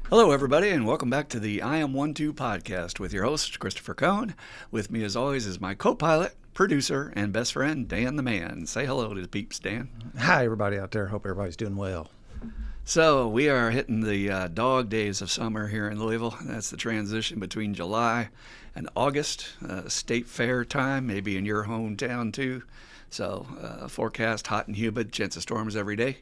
Hello, everybody, and welcome back to the I Am 1-2 podcast with your host, Christopher Cohn. With me, as always, is my co-pilot, producer, and best friend, Dan the Man. Say hello to the peeps, Dan. Hi, everybody out there. Hope everybody's doing well. So, we are hitting the dog days of summer here in Louisville. That's the transition between July and August, state fair time, maybe in your hometown, too. So, forecast hot and humid, chance of storms every day.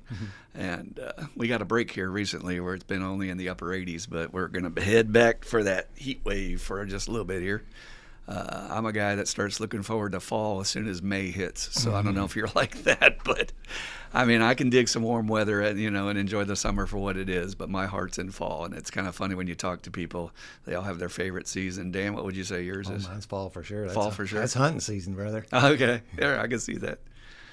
And we got a break here recently where it's been only in the upper 80s, but we're going to head back for that heat wave for just a little bit here. I'm a guy that starts looking forward to fall as soon as May hits. So I don't know if you're like that, but I mean, I can dig some warm weather and, and enjoy the summer for what it is, but my heart's in fall. And it's kind of funny when you talk to people, they all have their favorite season. Dan, what would you say yours is? Mine's fall for sure. Fall for sure? That's hunting season, brother. Okay. Yeah, I can see that.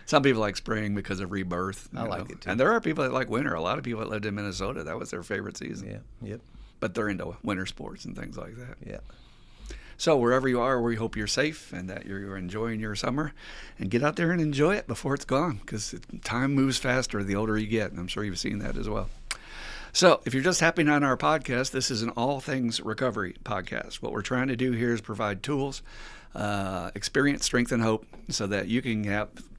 Some people like spring because of rebirth. I like it too. And there are people that like winter. A lot of people that lived in Minnesota, that was their favorite season. Yeah, yep. But they're into winter sports and things like that. Yeah. So wherever you are, we hope you're safe and that you're enjoying your summer. And get out there and enjoy it before it's gone, because time moves faster the older you get. And I'm sure you've seen that as well. So if you're just hopping on our podcast, this is an all things recovery podcast. What we're trying to do here is provide tools, experience, strength, and hope so that you can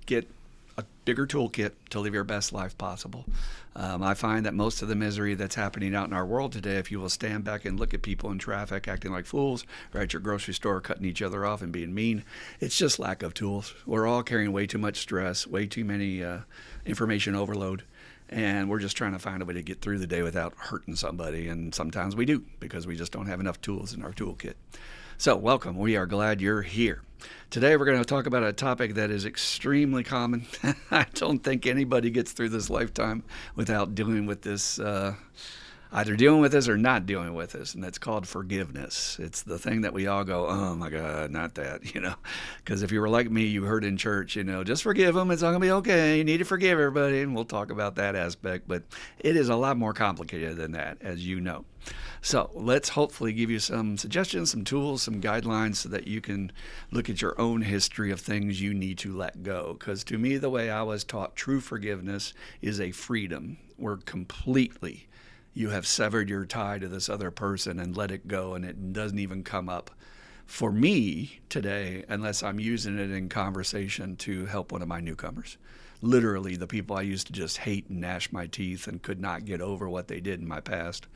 get a bigger toolkit to live your best life possible. I find that most of the misery that's happening out in our world today, if you will stand back and look at people in traffic acting like fools, or at your grocery store cutting each other off and being mean, it's just lack of tools. We're all carrying way too much stress, way too many information overload, and we're just trying to find a way to get through the day without hurting somebody, and sometimes we do because we just don't have enough tools in our toolkit. So welcome. We are glad you're here. Today we're going to talk about a topic that is extremely common. I don't think anybody gets through this lifetime without dealing with this, either dealing with this or not dealing with this, and that's called forgiveness. It's the thing that we all go, oh my God, not that, because if you were like me, you heard in church, just forgive them, it's all going to be okay, you need to forgive everybody, and we'll talk about that aspect, but it is a lot more complicated than that, as you know. So let's hopefully give you some suggestions, some tools, some guidelines so that you can look at your own history of things you need to let go. Because to me, the way I was taught true forgiveness is a freedom where completely you have severed your tie to this other person and let it go, and it doesn't even come up for me today unless I'm using it in conversation to help one of my newcomers. Literally, the people I used to just hate and gnash my teeth and could not get over what they did in my past.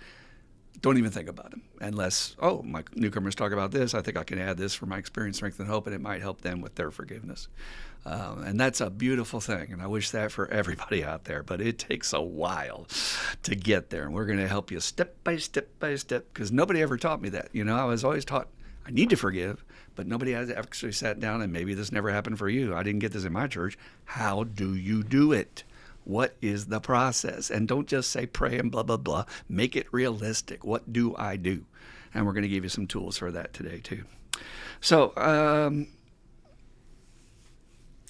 Don't even think about them unless, my newcomers talk about this. I think I can add this for my experience, strength, and hope, and it might help them with their forgiveness. And that's a beautiful thing, and I wish that for everybody out there, but it takes a while to get there, and we're going to help you step by step by step, because nobody ever taught me that. I was always taught I need to forgive, but nobody has actually sat down, and maybe this never happened for you. I didn't get this in my church. How do you do it? What is the process? And don't just say pray and blah, blah, blah. Make it realistic. What do I do? And we're going to give you some tools for that today, too. So I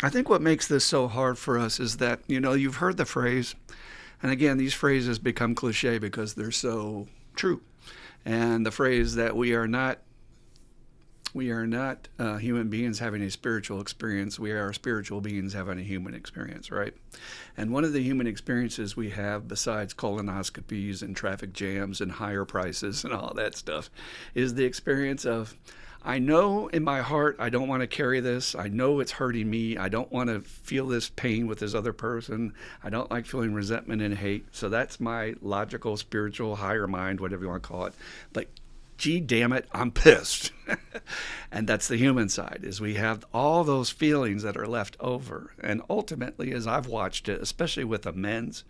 think what makes this so hard for us is that, you've heard the phrase, and again, these phrases become cliche because they're so true. And the phrase that we are not human beings having a spiritual experience. We are spiritual beings having a human experience, right? And one of the human experiences we have, besides colonoscopies and traffic jams and higher prices and all that stuff, is the experience of, I know in my heart I don't want to carry this. I know it's hurting me. I don't want to feel this pain with this other person. I don't like feeling resentment and hate. So that's my logical, spiritual, higher mind, whatever you want to call it. But gee, damn it, I'm pissed. And that's the human side, is we have all those feelings that are left over. And ultimately, as I've watched it, especially with amends,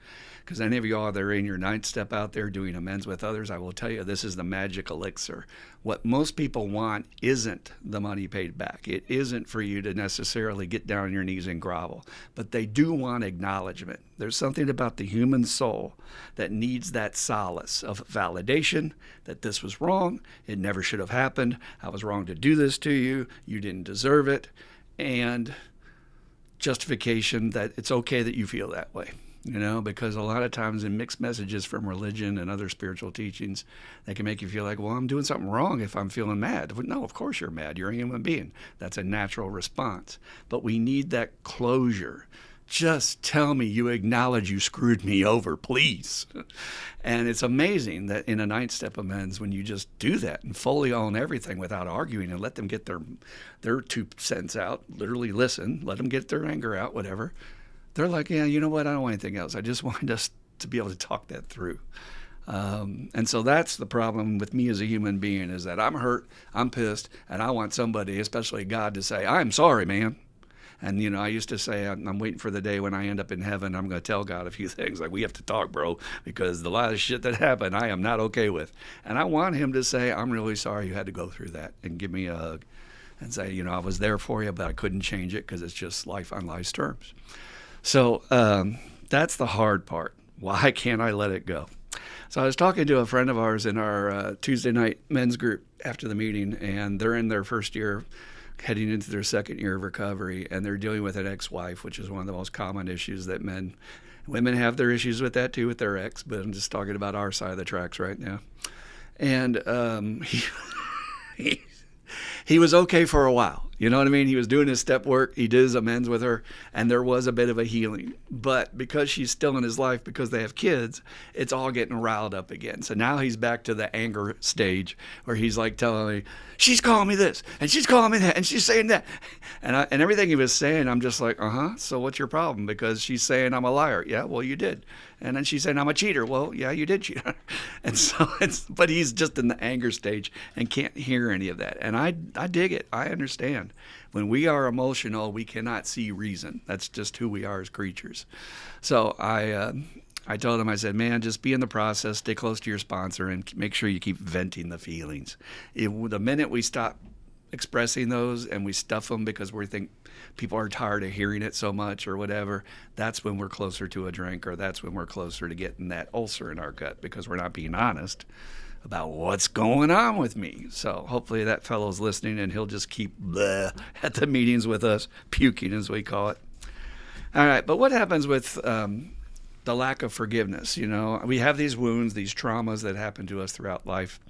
because any of you all that are in your ninth step out there doing amends with others, I will tell you this is the magic elixir. What most people want isn't the money paid back. It isn't for you to necessarily get down on your knees and grovel, but they do want acknowledgement. There's something about the human soul that needs that solace of validation that this was wrong, it never should have happened, I was wrong to do this to you, you didn't deserve it, and justification that it's okay that you feel that way. Because a lot of times in mixed messages from religion and other spiritual teachings, they can make you feel like, well, I'm doing something wrong if I'm feeling mad. No, of course you're mad. You're a human being. That's a natural response. But we need that closure just tell me you acknowledge you screwed me over, please. And it's amazing that in a 9-step amends, when you just do that and fully own everything without arguing and let them get their 2 cents out, literally listen, let them get their anger out, whatever. They're like, yeah, you know what? I don't want anything else. I just want us to be able to talk that through. And so that's the problem with me as a human being, is that I'm hurt, I'm pissed, and I want somebody, especially God, to say, I'm sorry, man. And, I used to say, I'm waiting for the day when I end up in heaven, I'm going to tell God a few things. Like, we have to talk, bro, because the lot of shit that happened, I am not okay with. And I want him to say, I'm really sorry you had to go through that, and give me a hug and say, I was there for you, but I couldn't change it because it's just life on life's terms. So that's the hard part. Why can't I let it go? So I was talking to a friend of ours in our Tuesday night men's group after the meeting, and they're in their first year, heading into their second year of recovery, and they're dealing with an ex-wife, which is one of the most common issues that women have their issues with that too, with their ex, but I'm just talking about our side of the tracks right now. And he was okay for a while. You know what I mean? He was doing his step work. He did his amends with her, and there was a bit of a healing. But because she's still in his life, because they have kids, it's all getting riled up again. So now he's back to the anger stage where he's like telling me, she's calling me this, and she's calling me that, and she's saying that. And everything he was saying, I'm just like, so what's your problem? Because she's saying I'm a liar. Yeah, well, you did. And then she's saying I'm a cheater. Well, yeah, you did cheat. And so but he's just in the anger stage and can't hear any of that. And I dig it. I understand. When we are emotional, we cannot see reason. That's just who we are as creatures. So I told him, I said, man, just be in the process, stay close to your sponsor, and make sure you keep venting the feelings. The minute we stop expressing those and we stuff them because we think people are tired of hearing it so much or whatever, that's when we're closer to a drink, or that's when we're closer to getting that ulcer in our gut, because we're not being honest about what's going on with me. So hopefully that fellow's listening, and he'll just keep bleh at the meetings with us, puking as we call it. All right, but what happens with the lack of forgiveness? We have these wounds, these traumas that happen to us throughout life,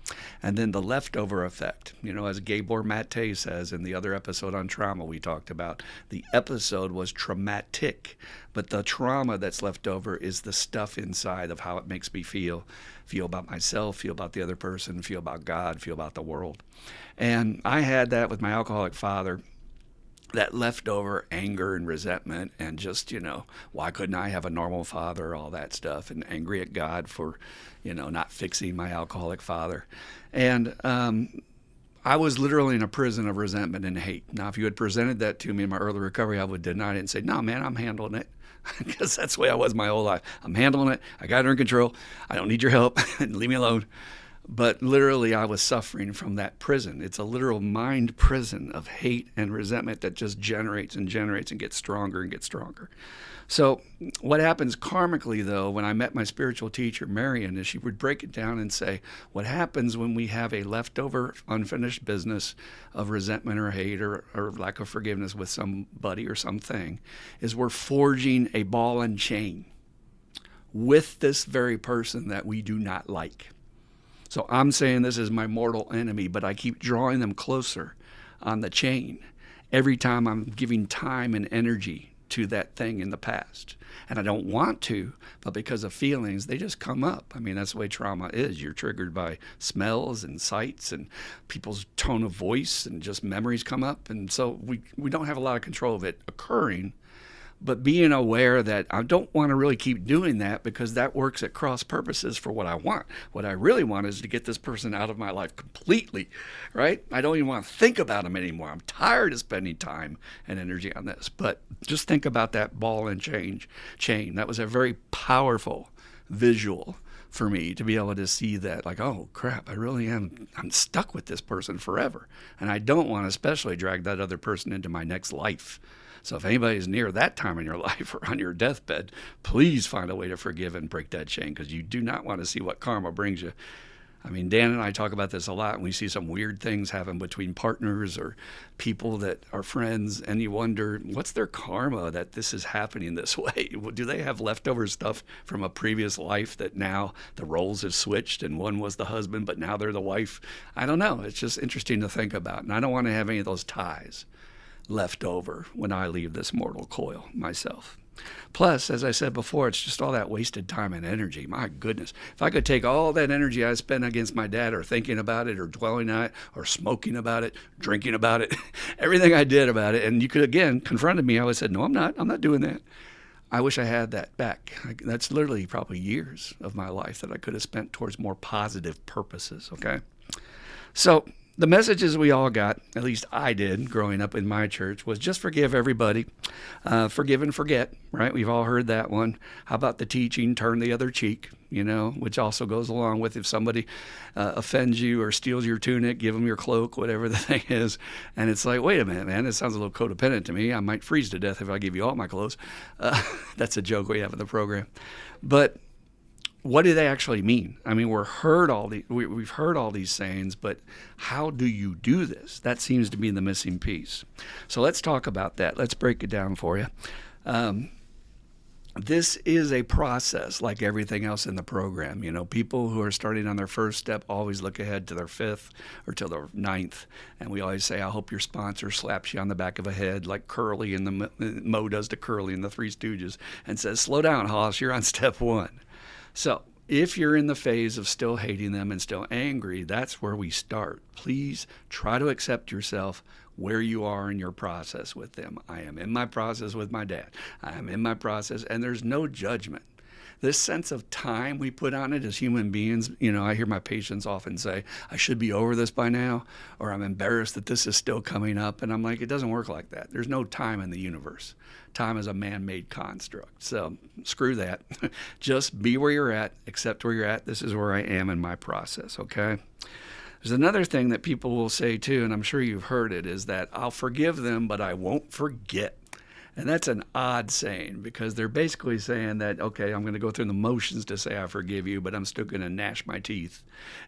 and then the leftover effect. As Gabor Mate says in the other episode on trauma we talked about, the episode was traumatic, but the trauma that's left over is the stuff inside of how it makes me feel about myself, feel about the other person, feel about God, feel about the world. And I had that with my alcoholic father, that leftover anger and resentment, and just, why couldn't I have a normal father, all that stuff, and angry at God for, not fixing my alcoholic father. And I was literally in a prison of resentment and hate. Now, if you had presented that to me in my early recovery, I would deny it and say, no, man, I'm handling it. Because that's the way I was my whole life. I'm handling it. I got it under control. I don't need your help. Leave me alone. But literally, I was suffering from that prison. It's a literal mind prison of hate and resentment that just generates and generates and gets stronger and gets stronger. So what happens karmically, though, when I met my spiritual teacher, Marion, is she would break it down and say, what happens when we have a leftover unfinished business of resentment or hate or lack of forgiveness with somebody or something, is we're forging a ball and chain with this very person that we do not like. So I'm saying this is my mortal enemy, but I keep drawing them closer on the chain every time I'm giving time and energy to that thing in the past. And I don't want to, but because of feelings, they just come up. I mean, that's the way trauma is. You're triggered by smells and sights and people's tone of voice, and just memories come up. And so we don't have a lot of control of it occurring. But being aware that I don't want to really keep doing that, because that works at cross purposes for what I want. What I really want is to get this person out of my life completely, right? I don't even want to think about them anymore. I'm tired of spending time and energy on this. But just think about that ball and chain. That was a very powerful visual for me to be able to see that, like, oh crap, I'm stuck with this person forever. And I don't want to especially drag that other person into my next life. So if anybody's near that time in your life or on your deathbed, please find a way to forgive and break that chain, because you do not want to see what karma brings you. I mean, Dan and I talk about this a lot, and we see some weird things happen between partners or people that are friends, and you wonder, what's their karma that this is happening this way? Do they have leftover stuff from a previous life that now the roles have switched and one was the husband, but now they're the wife? I don't know. It's just interesting to think about, and I don't want to have any of those ties left over when I leave this mortal coil myself. Plus, as I said before, it's just all that wasted time and energy. My goodness. If I could take all that energy I spent against my dad or thinking about it or dwelling on it or smoking about it, drinking about it, everything I did about it, and you could, again, confronted me, I would have said, no, I'm not doing that. I wish I had that back. That's literally probably years of my life that I could have spent towards more positive purposes, okay? So the messages we all got, at least I did growing up in my church, was just forgive everybody, forgive and forget, right? We've all heard that one. How about the teaching, turn the other cheek, which also goes along with if somebody offends you or steals your tunic, give them your cloak, whatever the thing is. And it's like, wait a minute, man, it sounds a little codependent to me. I might freeze to death if I give you all my clothes. That's a joke we have in the program. But what do they actually mean? I mean, we've heard all these sayings, but how do you do this? That seems to be the missing piece. So let's talk about that. Let's break it down for you. This is a process like everything else in the program. People who are starting on their first step always look ahead to their fifth or to their ninth. And we always say, I hope your sponsor slaps you on the back of the head like Curly in the Mo does to Curly in the Three Stooges and says, slow down, Hoss, you're on step one. So if you're in the phase of still hating them and still angry, that's where we start. Please try to accept yourself where you are in your process with them. I am in my process with my dad. I am in my process, and there's no judgment. This sense of time we put on it as human beings, I hear my patients often say, I should be over this by now, or I'm embarrassed that this is still coming up. And I'm like, it doesn't work like that. There's no time in the universe. Time is a man-made construct. So screw that. Just be where you're at, accept where you're at. This is where I am in my process, okay? There's another thing that people will say too, and I'm sure you've heard it, is that I'll forgive them, but I won't forget. And that's an odd saying because they're basically saying that, okay, I'm going to go through the motions to say I forgive you, but I'm still going to gnash my teeth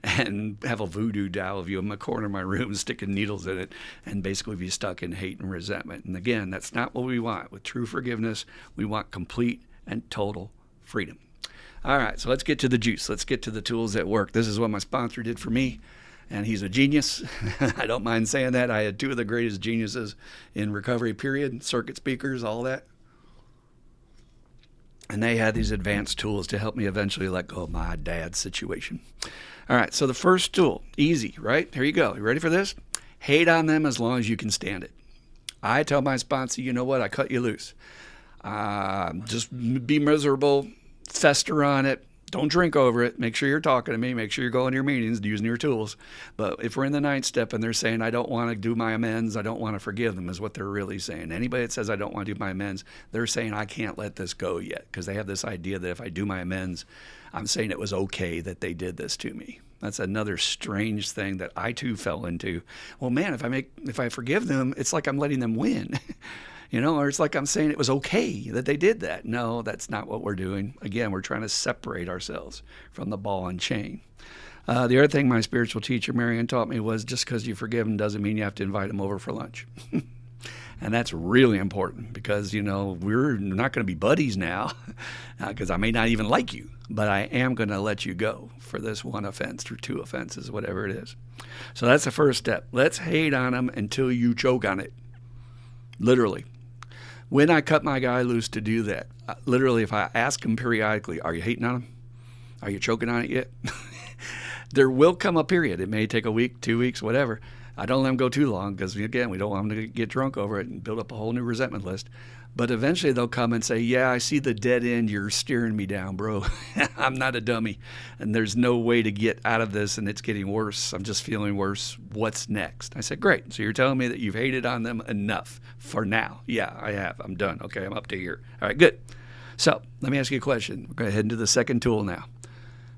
and have a voodoo doll of you in the corner of my room sticking needles in it and basically be stuck in hate and resentment. And again, that's not what we want. With true forgiveness, we want complete and total freedom. All right, so let's get to the juice. Let's get to the tools that work. This is what my sponsor did for me. And he's a genius. I don't mind saying that. I had two of the greatest geniuses in recovery, period, circuit speakers, all that. And they had these advanced tools to help me eventually let go of my dad's situation. All right, so the first tool, easy, right? Here you go. You ready for this? Hate on them as long as you can stand it. I tell my sponsor, you know what? I cut you loose. Just be miserable, fester on it. Don't drink over it. Make sure you're talking to me. Make sure you're going to your meetings, using your tools. But if we're in the ninth step and they're saying, I don't want to do my amends, I don't want to forgive them, is what they're really saying. Anybody that says I don't want to do my amends, they're saying I can't let this go yet because they have this idea that if I do my amends, I'm saying it was okay that they did this to me. That's another strange thing that I too fell into. Well, man, if I forgive them, it's like I'm letting them win. Or it's like I'm saying it was okay that they did that. No, that's not what we're doing. Again, we're trying to separate ourselves from the ball and chain. The other thing my spiritual teacher, Marianne, taught me was just because you forgive them doesn't mean you have to invite them over for lunch. And that's really important because, we're not going to be buddies now because I may not even like you, but I am going to let you go for this one offense or two offenses, whatever it is. So that's the first step. Let's hate on them until you choke on it. Literally. When I cut my guy loose to do that, literally, if I ask him periodically, are you hating on him? Are you choking on it yet? There will come a period. It may take a week, 2 weeks, whatever. I don't let him go too long because, again, we don't want him to get drunk over it and build up a whole new resentment list. But eventually they'll come and say, yeah, I see the dead end you're steering me down, bro. I'm not a dummy. And there's no way to get out of this, and it's getting worse. I'm just feeling worse. What's next? I said, great. So you're telling me that you've hated on them enough for now. Yeah, I have. I'm done. Okay, I'm up to here. All right, good. So let me ask you a question. We're going to head into the second tool now.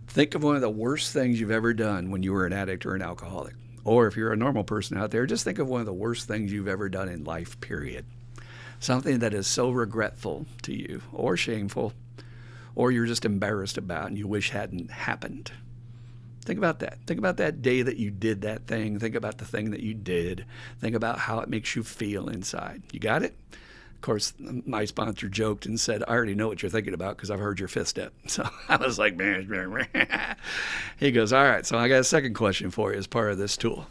Think of one of the worst things you've ever done when you were an addict or an alcoholic. Or if you're a normal person out there, just think of one of the worst things you've ever done in life, period. Something that is so regretful to you or shameful or you're just embarrassed about and you wish hadn't happened. Think about that. Think about that day that you did that thing. Think about the thing that you did. Think about how it makes you feel inside. You got it? Of course, my sponsor joked and said, I already know what you're thinking about because I've heard your fifth step. So I was like, man. He goes, all right, so I got a second question for you as part of this tool.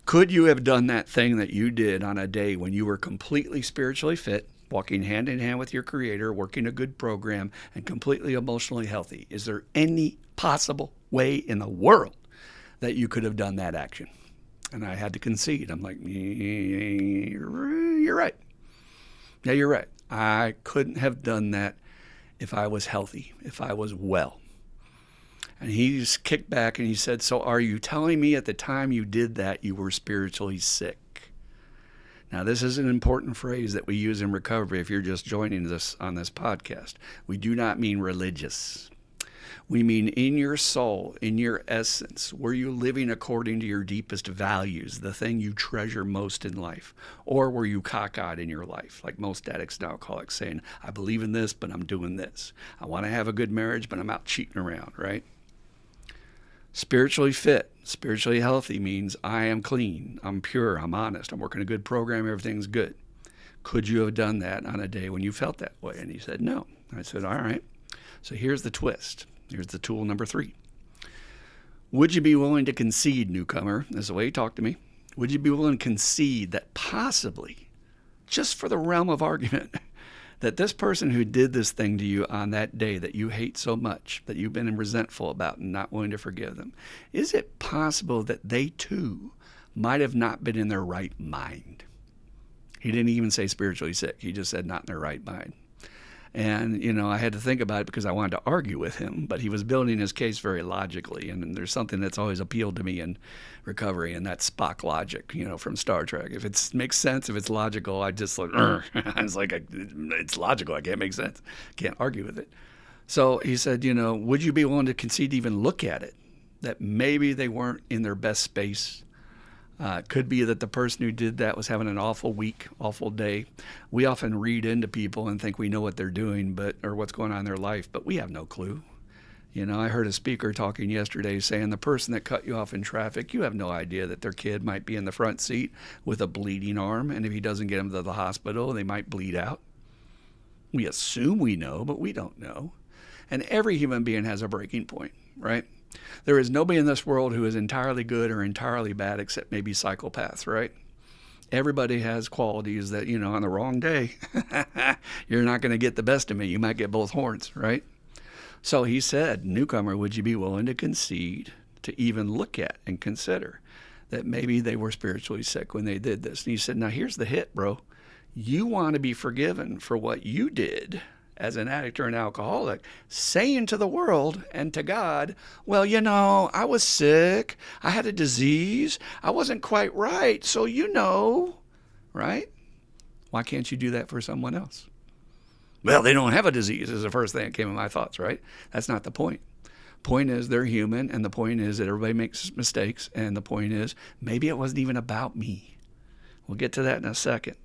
Could you have done that thing that you did on a day when you were completely spiritually fit, walking hand in hand with your Creator, working a good program, and completely emotionally healthy. Is there any possible way in the world that you could have done that action? And I had to concede. I'm like, you're right. Yeah, you're right. I couldn't have done that if I was healthy, if I was well. And he just kicked back and he said, so are you telling me at the time you did that you were spiritually sick? Now, this is an important phrase that we use in recovery if you're just joining us on this podcast. We do not mean religious. We mean in your soul, in your essence, were you living according to your deepest values, the thing you treasure most in life? Or were you cockeyed in your life, like most addicts and alcoholics, saying, I believe in this, but I'm doing this. I want to have a good marriage, but I'm out cheating around, right? Spiritually fit, spiritually healthy means I am clean, I'm pure, I'm honest, I'm working a good program, everything's good. Could you have done that on a day when you felt that way? And he said, no. I said, all right. So here's the twist. Here's the tool number 3. Would you be willing to concede, newcomer? That's the way he talked to me. Would you be willing to concede that possibly, just for the realm of argument, that this person who did this thing to you on that day that you hate so much, that you've been resentful about and not willing to forgive them, is it possible that they too might have not been in their right mind? He didn't even say spiritually sick. He just said not in their right mind. And, I had to think about it because I wanted to argue with him, but he was building his case very logically. And there's something that's always appealed to me in recovery, and that's Spock logic, from Star Trek. If it makes sense, if it's logical, I just like, it's logical. I can't make sense. Can't argue with it. So he said, would you be willing to concede to even look at it, that maybe they weren't in their best space? It could be that the person who did that was having an awful week, awful day. We often read into people and think we know what they're doing, or what's going on in their life, but we have no clue. I heard a speaker talking yesterday saying the person that cut you off in traffic, you have no idea that their kid might be in the front seat with a bleeding arm, and if he doesn't get them to the hospital, they might bleed out. We assume we know, but we don't know. And every human being has a breaking point, right? There is nobody in this world who is entirely good or entirely bad except maybe psychopaths, right? Everybody has qualities that, on the wrong day, you're not going to get the best of me. You might get both horns, right? So he said, newcomer, would you be willing to concede to even look at and consider that maybe they were spiritually sick when they did this? And he said, now here's the hit, bro. You want to be forgiven for what you did as an addict or an alcoholic, saying to the world and to God, well, I was sick, I had a disease, I wasn't quite right, so right? Why can't you do that for someone else? Well, they don't have a disease is the first thing that came in my thoughts, right? That's not the point. Point is they're human, and the point is that everybody makes mistakes, and the point is maybe it wasn't even about me. We'll get to that in a second.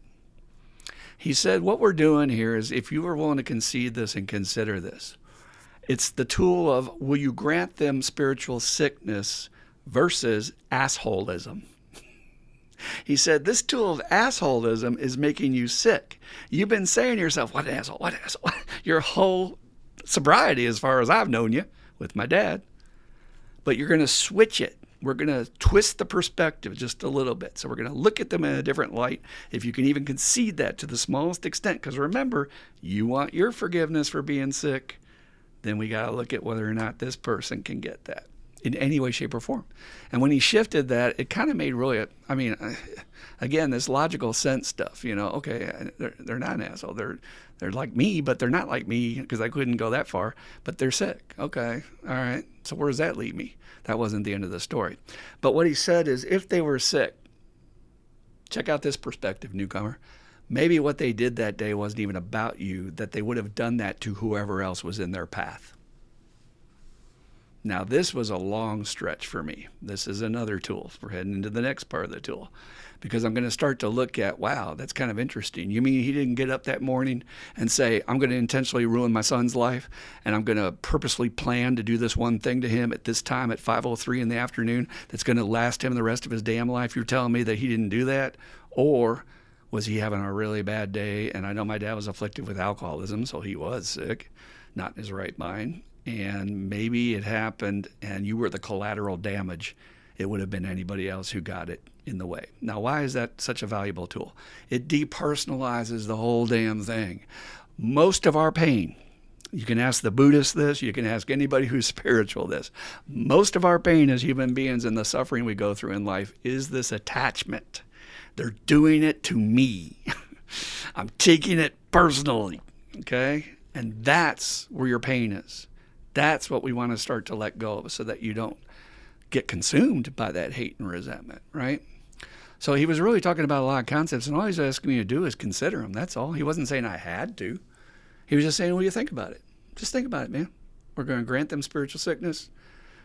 He said, what we're doing here is if you were willing to concede this and consider this, it's the tool of will you grant them spiritual sickness versus assholism. He said, this tool of assholism is making you sick. You've been saying to yourself, what asshole, what asshole? Your whole sobriety, as far as I've known you, with my dad. But you're going to switch it. We're going to twist the perspective just a little bit. So we're going to look at them in a different light, if you can even concede that to the smallest extent. Because remember, you want your forgiveness for being sick, then we got to look at whether or not this person can get that in any way, shape, or form. And when he shifted that, it kind of made really, again, this logical sense stuff, okay, they're not an asshole. They're like me, but they're not like me because I couldn't go that far, but they're sick. Okay, all right. So where does that leave me? That wasn't the end of the story. But what he said is if they were sick, check out this perspective, newcomer. Maybe what they did that day wasn't even about you, that they would have done that to whoever else was in their path. Now, this was a long stretch for me. This is another tool. We're heading into the next part of the tool because I'm going to start to look at, wow, that's kind of interesting. You mean he didn't get up that morning and say, I'm going to intentionally ruin my son's life and I'm going to purposely plan to do this one thing to him at this time at 5:03 in the afternoon that's going to last him the rest of his damn life? You're telling me that he didn't do that? Or was he having a really bad day? And I know my dad was afflicted with alcoholism, so he was sick, not in his right mind. And maybe it happened and you were the collateral damage it would have been anybody else who got it in the way. Now, why is that such a valuable tool? It depersonalizes the whole damn thing. Most of our pain, you can ask the Buddhist this, you can ask anybody who's spiritual this. Most of our pain as human beings and the suffering we go through in life is this attachment. They're doing it to me. I'm taking it personally, okay? And that's where your pain is. That's what we want to start to let go of so that you don't get consumed by that hate and resentment, right? So he was really talking about a lot of concepts, and all he's asking me to do is consider them. That's all. He wasn't saying I had to. He was just saying, what do you think about it? Just think about it, man. We're going to grant them spiritual sickness,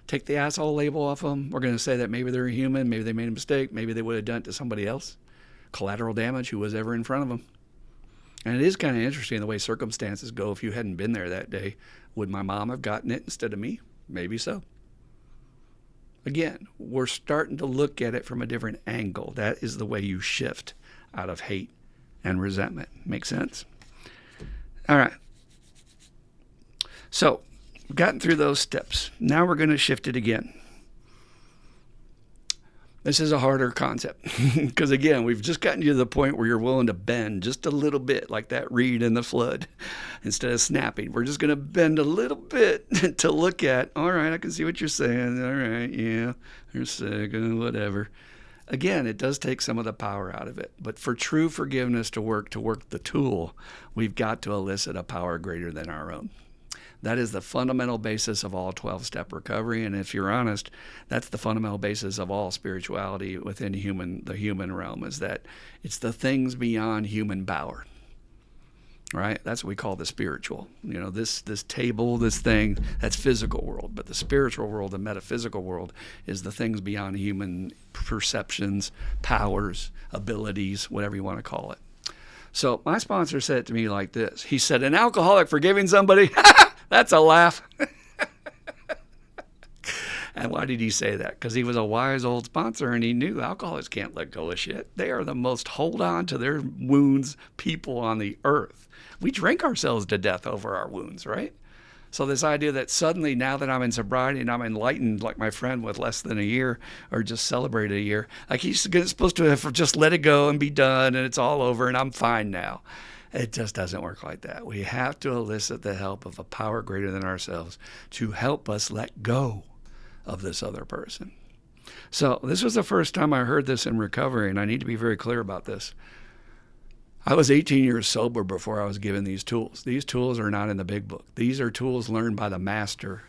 take the asshole label off them. We're going to say that maybe they're a human, maybe they made a mistake, maybe they would have done it to somebody else. Collateral damage, who was ever in front of them. And it is kind of interesting the way circumstances go. If you hadn't been there that day, would my mom have gotten it instead of me? Maybe so. Again, we're starting to look at it from a different angle. That is the way you shift out of hate and resentment. Make sense? All right. So, we've gotten through those steps. Now we're going to shift it again. This is a harder concept because, again, we've just gotten you to the point where you're willing to bend just a little bit, like that reed in the flood. Instead of snapping, we're just going to bend a little bit to look at, all right, I can see what you're saying. All right, yeah, you're sick, whatever. Again, it does take some of the power out of it. But for true forgiveness to work the tool, we've got to elicit a power greater than our own. That is the fundamental basis of all 12-step recovery. And if you're honest, that's the fundamental basis of all spirituality within the human realm, is that it's the things beyond human power, right? That's what we call the spiritual. You know, this table, this thing, that's physical world. But the spiritual world, the metaphysical world, is the things beyond human perceptions, powers, abilities, whatever you want to call it. So my sponsor said it to me like this. He said, an alcoholic forgiving somebody, that's a laugh. And why did he say that? Because he was a wise old sponsor and he knew alcoholics can't let go of shit. They are the most hold on to their wounds people on the earth. We drink ourselves to death over our wounds, right? So this idea that suddenly now that I'm in sobriety and I'm enlightened like my friend with less than a year or just celebrated a year, like he's supposed to have just let it go and be done and it's all over and I'm fine now. It just doesn't work like that. We have to elicit the help of a power greater than ourselves to help us let go of this other person. So this was the first time I heard this in recovery, and I need to be very clear about this. I was 18 years sober before I was given these tools. These tools are not in the big book. These are tools learned by the masters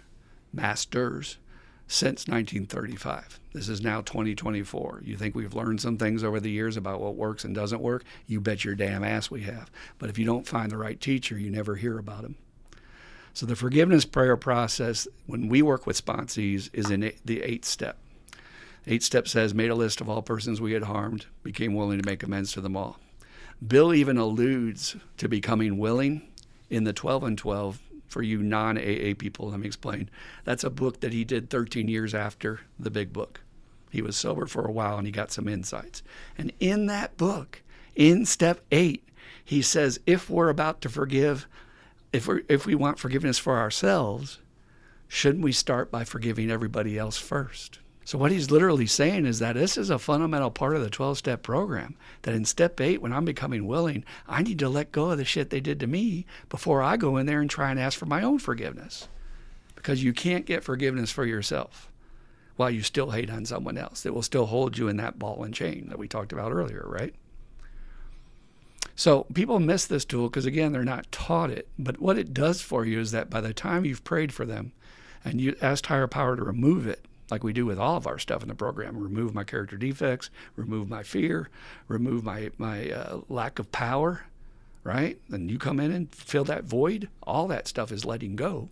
since 1935. This is now 2024. You think we've learned some things over the years about what works and doesn't work? You bet your damn ass we have. But if you don't find the right teacher, you never hear about them. So the forgiveness prayer process, when we work with sponsees, is in the 8th step. 8th step says, made a list of all persons we had harmed, became willing to make amends to them all. Bill even alludes to becoming willing in the 12 and 12 for you non-AA people. Let me explain. That's a book that he did 13 years after the big book. He was sober for a while and he got some insights. And in that book, in step 8, he says, if we're about to forgive, if we want forgiveness for ourselves, shouldn't we start by forgiving everybody else first? So what he's literally saying is that this is a fundamental part of the 12-step program, that in step 8, when I'm becoming willing, I need to let go of the shit they did to me before I go in there and try and ask for my own forgiveness. Because you can't get forgiveness for yourself while you still hate on someone else. It will still hold you in that ball and chain that we talked about earlier, right? So people miss this tool because, again, they're not taught it. But what it does for you is that by the time you've prayed for them and you asked higher power to remove it, like we do with all of our stuff in the program, remove my character defects, remove my fear, remove my lack of power, right? And you come in and fill that void. All that stuff is letting go.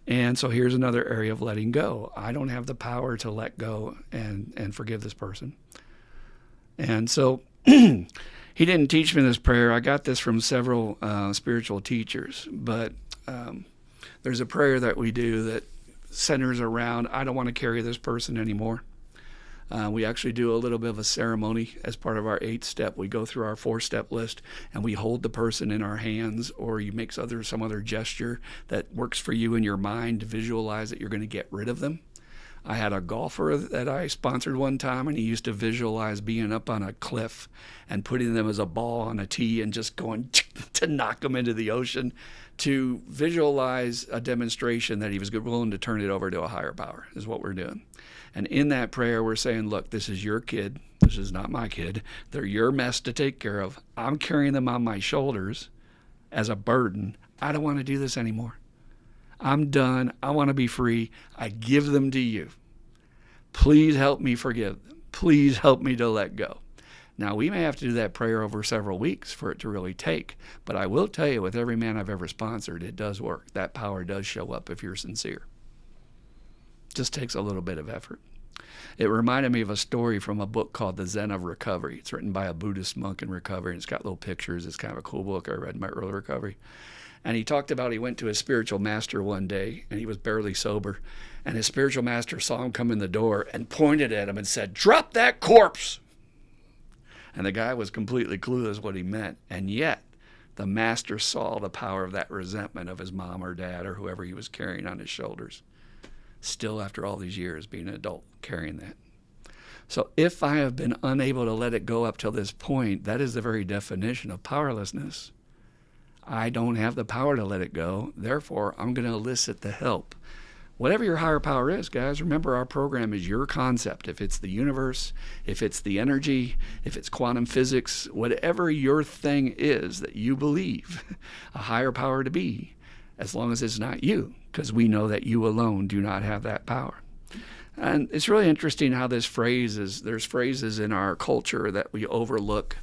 And so here's another area of letting go. I don't have the power to let go and forgive this person. And so he didn't teach me this prayer. I got this from several spiritual teachers, but there's a prayer that we do that centers around, I don't want to carry this person anymore. We actually do a little bit of a ceremony as part of our 8th step. We go through our 4-step list and we hold the person in our hands, or you make some other gesture that works for you in your mind to visualize that you're going to get rid of them. I had a golfer that I sponsored one time, and he used to visualize being up on a cliff and putting them as a ball on a tee and just going to knock them into the ocean, to visualize a demonstration that he was willing to turn it over to a higher power, is what we're doing. And in that prayer, we're saying, look, this is your kid. This is not my kid. They're your mess to take care of. I'm carrying them on my shoulders as a burden. I don't want to do this anymore. I'm done. I want to be free. I give them to you. Please help me forgive them. Please help me to let go. Now, we may have to do that prayer over several weeks for it to really take, but I will tell you, with every man I've ever sponsored, it does work. That power does show up if you're sincere. Just takes a little bit of effort. It reminded me of a story from a book called The Zen of Recovery. It's written by a Buddhist monk in recovery, and it's got little pictures. It's kind of a cool book I read in my early recovery. And he talked about he went to his spiritual master one day, and he was barely sober. And his spiritual master saw him come in the door and pointed at him and said, "Drop that corpse." And the guy was completely clueless what he meant. And yet, the master saw the power of that resentment of his mom or dad or whoever he was carrying on his shoulders. Still, after all these years, being an adult, carrying that. So if I have been unable to let it go up till this point, that is the very definition of powerlessness. I don't have the power to let it go. Therefore, I'm going to elicit the help. Whatever your higher power is, guys, remember our program is your concept. If it's the universe, if it's the energy, if it's quantum physics, whatever your thing is that you believe a higher power to be, as long as it's not you, because we know that you alone do not have that power. And it's really interesting how there's phrases in our culture that we overlook.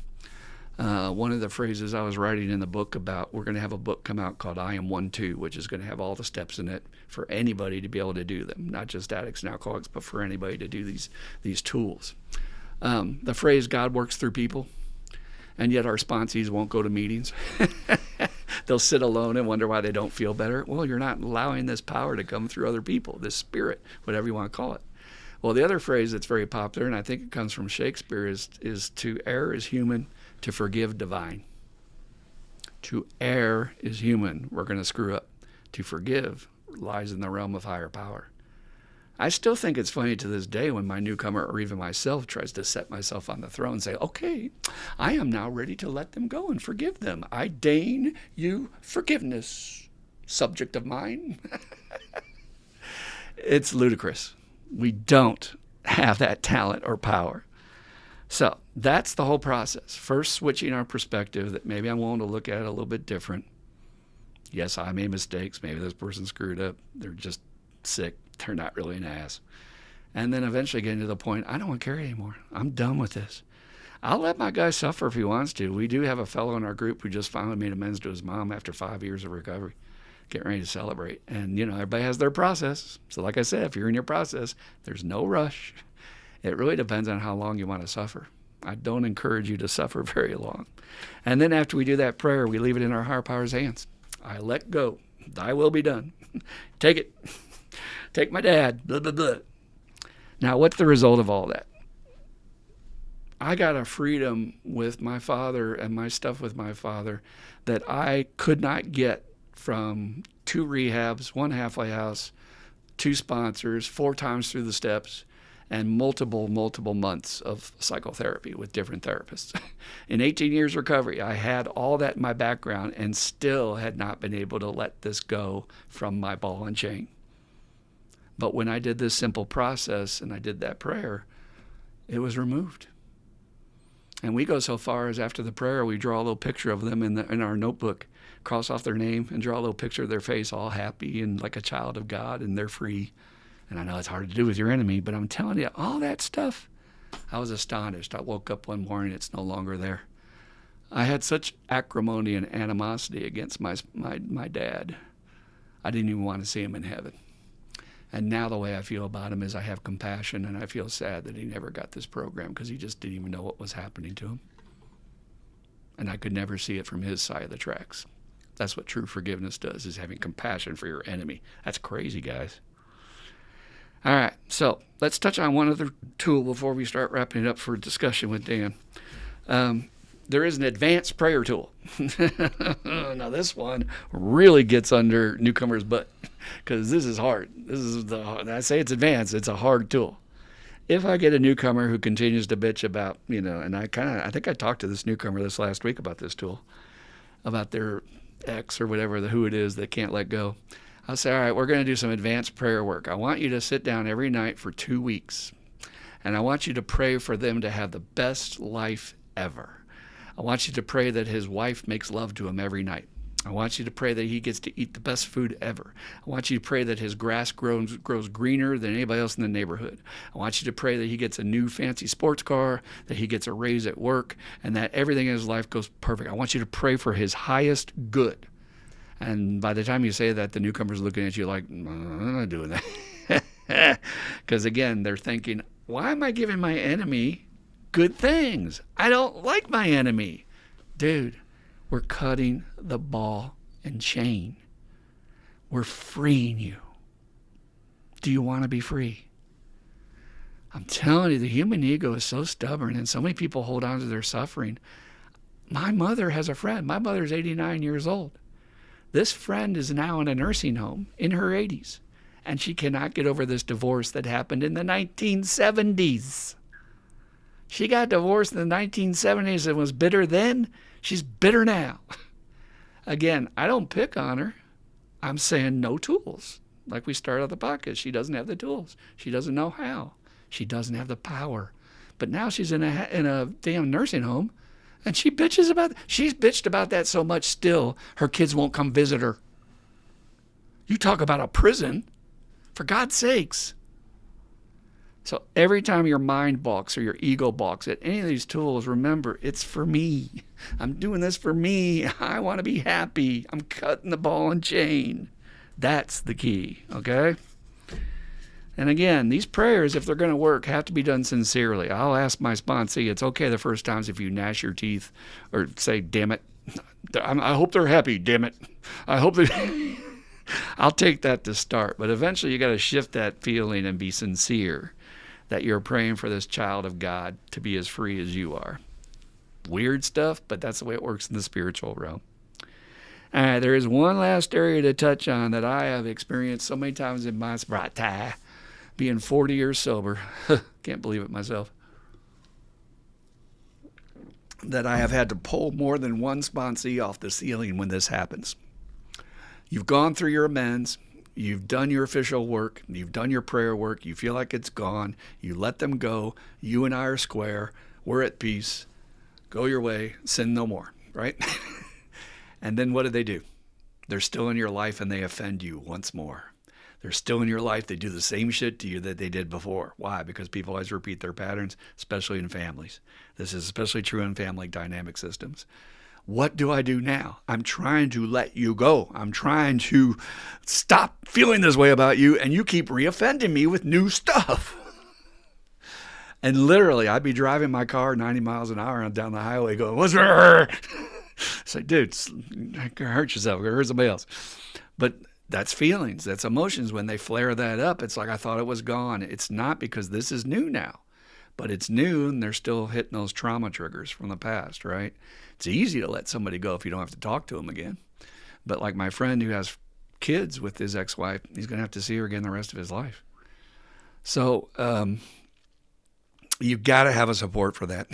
One of the phrases I was writing in the book about, we're going to have a book come out called I Am 1-2, which is going to have all the steps in it for anybody to be able to do them, not just addicts and alcoholics, but for anybody to do these tools. The phrase, God works through people, and yet our sponsees won't go to meetings. They'll sit alone and wonder why they don't feel better. Well, you're not allowing this power to come through other people, this spirit, whatever you want to call it. Well, the other phrase that's very popular, and I think it comes from Shakespeare, is to err is human, to forgive divine. To err is human. We're going to screw up. To forgive lies in the realm of higher power. I still think it's funny to this day when my newcomer or even myself tries to set myself on the throne and say, okay, I am now ready to let them go and forgive them. I deign you forgiveness, subject of mine. It's ludicrous. We don't have that talent or power. So that's the whole process. First, switching our perspective that maybe I'm willing to look at it a little bit different. Yes, I made mistakes. Maybe this person screwed up. They're just sick. They're not really an ass. And then eventually getting to the point, I don't want to carry anymore. I'm done with this. I'll let my guy suffer if he wants to. We do have a fellow in our group who just finally made amends to his mom after 5 years of recovery. Getting ready to celebrate. And, everybody has their process. So like I said, if you're in your process, there's no rush. It really depends on how long you want to suffer. I don't encourage you to suffer very long. And then after we do that prayer, we leave it in our higher power's hands. I let go. Thy will be done. Take it. Take my dad. Blah, blah, blah. Now, what's the result of all that? I got a freedom with my father and my stuff with my father that I could not get from 2 rehabs, 1 halfway house, 2 sponsors, 4 times through the steps, and multiple months of psychotherapy with different therapists. In 18 years recovery, I had all that in my background and still had not been able to let this go from my ball and chain. But when I did this simple process and I did that prayer, it was removed. And we go so far as after the prayer, we draw a little picture of them in our notebook, cross off their name, and draw a little picture of their face, all happy and like a child of God, and they're free. And I know it's hard to do with your enemy, but I'm telling you, all that stuff, I was astonished. I woke up one morning, it's no longer there. I had such acrimony and animosity against my dad. I didn't even want to see him in heaven. And now the way I feel about him is I have compassion, and I feel sad that he never got this program because he just didn't even know what was happening to him. And I could never see it from his side of the tracks. That's what true forgiveness does, is having compassion for your enemy. That's crazy, guys. All right, so let's touch on one other tool before we start wrapping it up for discussion with Dan. There is an advanced prayer tool. Now, this one really gets under newcomers' butt. because this is hard. I say it's advanced. It's a hard tool. If I get a newcomer who continues to bitch about, and I think I talked to this newcomer this last week about this tool, about their ex or whatever, who it is that can't let go. I'll say, all right, we're going to do some advanced prayer work. I want you to sit down every night for 2 weeks, and I want you to pray for them to have the best life ever. I want you to pray that his wife makes love to him every night. I want you to pray that he gets to eat the best food ever. I want you to pray that his grass grows greener than anybody else in the neighborhood. I want you to pray that he gets a new fancy sports car, that he gets a raise at work, and that everything in his life goes perfect. I want you to pray for his highest good. And by the time you say that, the newcomer's looking at you like, I'm not doing that. Because again, they're thinking, why am I giving my enemy good things? I don't like my enemy. Dude, we're cutting the ball and chain. We're freeing you. Do you want to be free? I'm telling you, the human ego is so stubborn, and so many people hold on to their suffering. My mother has a friend. My mother's 89 years old. This friend is now in a nursing home in her 80s, and she cannot get over this divorce that happened in the 1970s. She got divorced in the 1970s and was bitter then. She's bitter now. Again, I don't pick on her. I'm saying no tools. Like we started the podcast, she doesn't have the tools. She doesn't know how. She doesn't have the power. But now she's in a damn nursing home, and she's bitched about that so much still, her kids won't come visit her. You talk about a prison, for God's sakes. So every time your mind balks or your ego balks at any of these tools, remember, it's for me. I'm doing this for me. I want to be happy. I'm cutting the ball and chain. That's the key, okay? And again, these prayers, if they're going to work, have to be done sincerely. I'll ask my sponsee, it's okay the first times if you gnash your teeth or say, damn it. I hope they're happy, damn it. I hope they... I'll take that to start. But eventually you got to shift that feeling and be sincere that you're praying for this child of God to be as free as you are. Weird stuff, but that's the way it works in the spiritual realm. All right, there is one last area to touch on that I have experienced so many times in my sobriety, being 40 years sober. Can't believe it myself. That I have had to pull more than one sponsee off the ceiling when this happens. You've gone through your amends. You've done your official work. You've done your prayer work. You feel like it's gone. You let them go. You and I are square. We're at peace. Go your way. Sin no more, right? And then what do? They're still in your life and they offend you once more. They're still in your life. They do the same shit to you that they did before. Why? Because people always repeat their patterns, especially in families. This is especially true in family dynamic systems. What do I do now? I'm trying to let you go. I'm trying to stop feeling this way about you, and you keep reoffending me with new stuff. And literally, I'd be driving my car 90 miles an hour down the highway going, what's wrong? It's like, dude, hurt yourself, hurt somebody else. But that's feelings, that's emotions. When they flare that up, it's like, I thought it was gone. It's not, because this is new now. But it's new, and they're still hitting those trauma triggers from the past, right? It's easy to let somebody go if you don't have to talk to them again. But like my friend who has kids with his ex-wife, he's going to have to see her again the rest of his life. So you've got to have a support for that.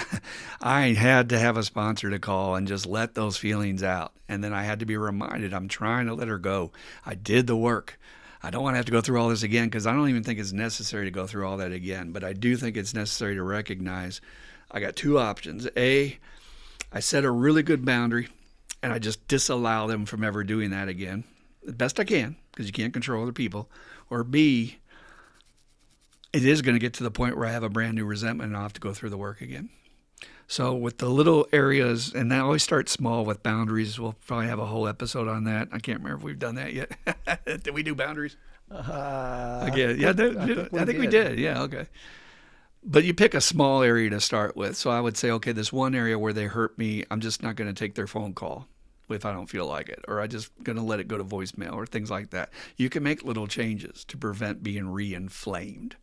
I had to have a sponsor to call and just let those feelings out. And then I had to be reminded, I'm trying to let her go. I did the work. I don't want to have to go through all this again, because I don't even think it's necessary to go through all that again. But I do think it's necessary to recognize I got two options. A, I set a really good boundary, and I just disallow them from ever doing that again, the best I can, because you can't control other people. Or B, it is going to get to the point where I have a brand new resentment and I'll have to go through the work again. So with the little areas, and that always starts small with boundaries. We'll probably have a whole episode on that. I can't remember if we've done that yet. Did we do boundaries? Again, yeah, I think we did. Yeah, okay. But you pick a small area to start with. So I would say, okay, this one area where they hurt me, I'm just not going to take their phone call if I don't feel like it, or I'm just going to let it go to voicemail or things like that. You can make little changes to prevent being re-inflamed.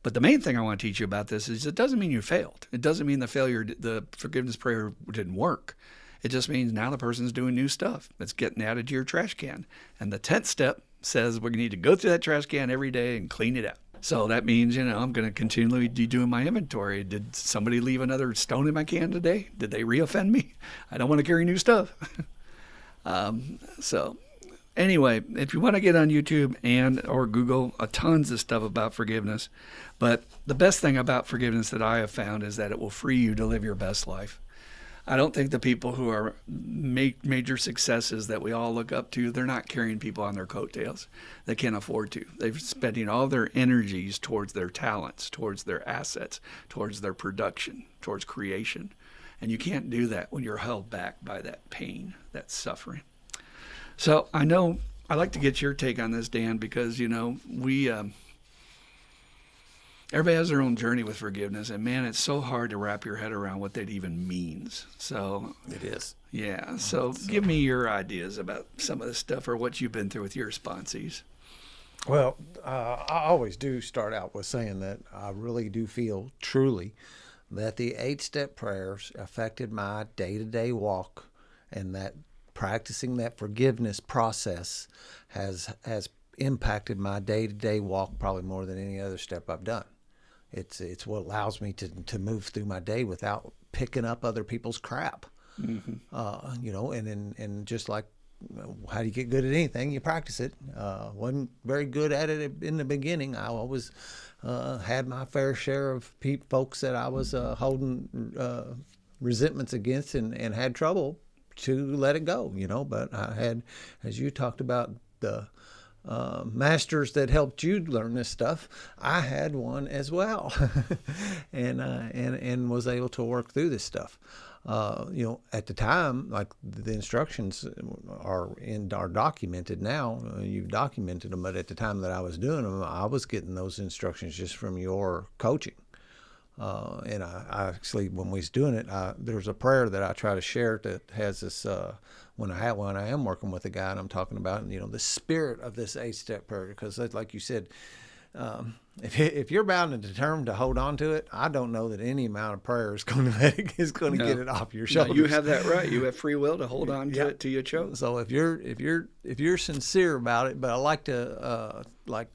But the main thing I want to teach you about this is it doesn't mean you failed. It doesn't mean the forgiveness prayer didn't work. It just means now the person's doing new stuff that's getting added to your trash can. And the 10th step says we need to go through that trash can every day and clean it out. So that means, I'm going to continually be doing my inventory. Did somebody leave another stone in my can today? Did they reoffend me? I don't want to carry new stuff. So anyway, if you want to get on YouTube and or Google, tons of stuff about forgiveness. But the best thing about forgiveness that I have found is that it will free you to live your best life. I don't think the people who are major successes that we all look up to, they're not carrying people on their coattails. They can't afford to. They're spending all their energies towards their talents, towards their assets, towards their production, towards creation. And you can't do that when you're held back by that pain, that suffering. So I know I'd like to get your take on this, Dan, because, we everybody has their own journey with forgiveness, and man, it's so hard to wrap your head around what that even means. So It is. yeah, so give me your ideas about some of this stuff or what you've been through with your sponsees. Well, I always do start out with saying that I really do feel truly that the 8-step prayers affected my day-to-day walk, and that practicing that forgiveness process has impacted my day-to-day walk probably more than any other step I've done. It's what allows me to move through my day without picking up other people's crap. Mm-hmm. And just like, how do you get good at anything? You practice it. Wasn't very good at it in the beginning. I always had my fair share of folks that I was holding resentments against and had trouble to let it go, But I had, as you talked about, the masters that helped you learn this stuff. I had one as well, and was able to work through this stuff. At the time, like the instructions are documented now. You've documented them, but at the time that I was doing them, I was getting those instructions just from your coaching. And I actually, when we was doing it, there's a prayer that I try to share that has this. When I am working with a guy and I'm talking about, the spirit of this 8-step prayer, because like you said, if you're bound and determined to hold on to it, I don't know that any amount of prayer is going to get it off your shoulders. No, you have that right. You have free will to hold on to it till you choke. So if you're sincere about it, but I like to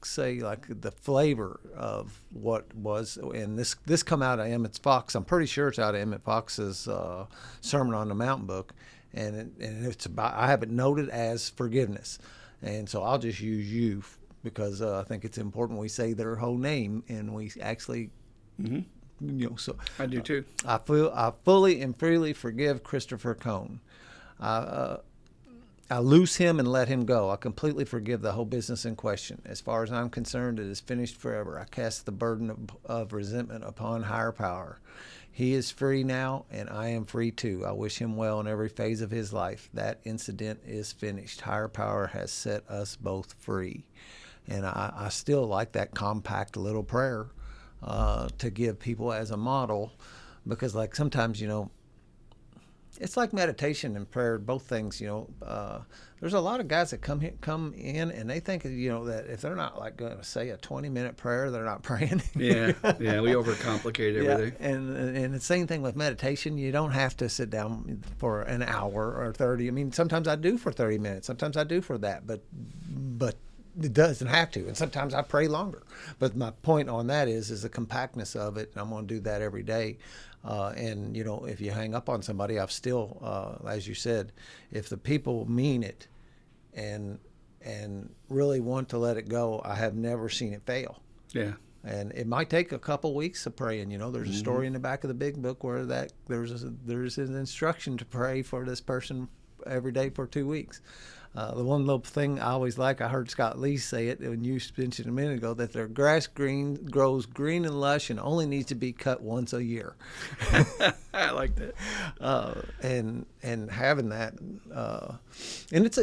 say the flavor of what was, and this come out of Emmett Fox. I'm pretty sure it's out of Emmett Fox's Sermon on the Mount book, and it's about, I have it noted as forgiveness, and so I'll just use you because I think it's important we say their whole name and we actually, So I do too. I fully and freely forgive Christopher Cone. I loose him and let him go. I completely forgive the whole business in question. As far as I'm concerned, it is finished forever. I cast the burden of resentment upon higher power. He is free now, and I am free too. I wish him well in every phase of his life. That incident is finished. Higher power has set us both free. And I still like that compact little prayer to give people as a model, because like sometimes, it's like meditation and prayer, both things, there's a lot of guys that come in and they think, that if they're not like going to say a 20-minute prayer, they're not praying. Yeah, we overcomplicate everything. Yeah. And the same thing with meditation. You don't have to sit down for an hour or 30. I mean, sometimes I do for 30 minutes. Sometimes I do for that, but it doesn't have to. And sometimes I pray longer. But my point on that is the compactness of it. And I'm going to do that every day. And, if you hang up on somebody, I've still, as you said, if the people mean it and really want to let it go, I have never seen it fail. Yeah. And it might take a couple weeks of praying. There's a story in the back of the big book where there's an instruction to pray for this person every day for 2 weeks. The one little thing I always like, I heard Scott Lee say it when you mentioned a minute ago, that their grass grows green and lush and only needs to be cut once a year. I like that. And having that, and it's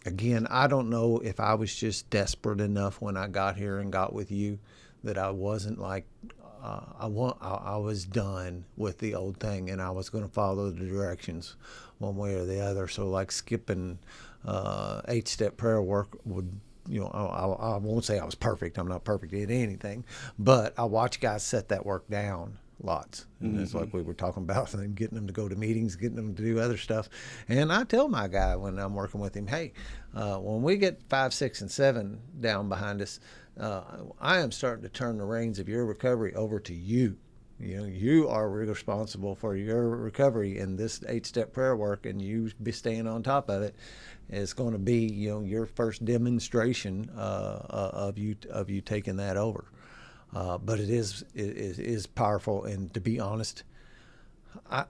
again, I don't know if I was just desperate enough when I got here and got with you that I wasn't like, I was done with the old thing and I was going to follow the directions one way or the other. So like skipping 8-step prayer work would, I won't say I was perfect. I'm not perfect at anything, but I watch guys set that work down lots. And it's like we were talking about, them getting them to go to meetings, getting them to do other stuff. And I tell my guy when I'm working with him, hey, when we get 5, 6, and 7 down behind us, I am starting to turn the reins of your recovery over to you. You know, you are responsible for your recovery, in this 8-step prayer work, and you be staying on top of it. It's going to be, you know, your first demonstration of you taking that over. But it is powerful, and to be honest, I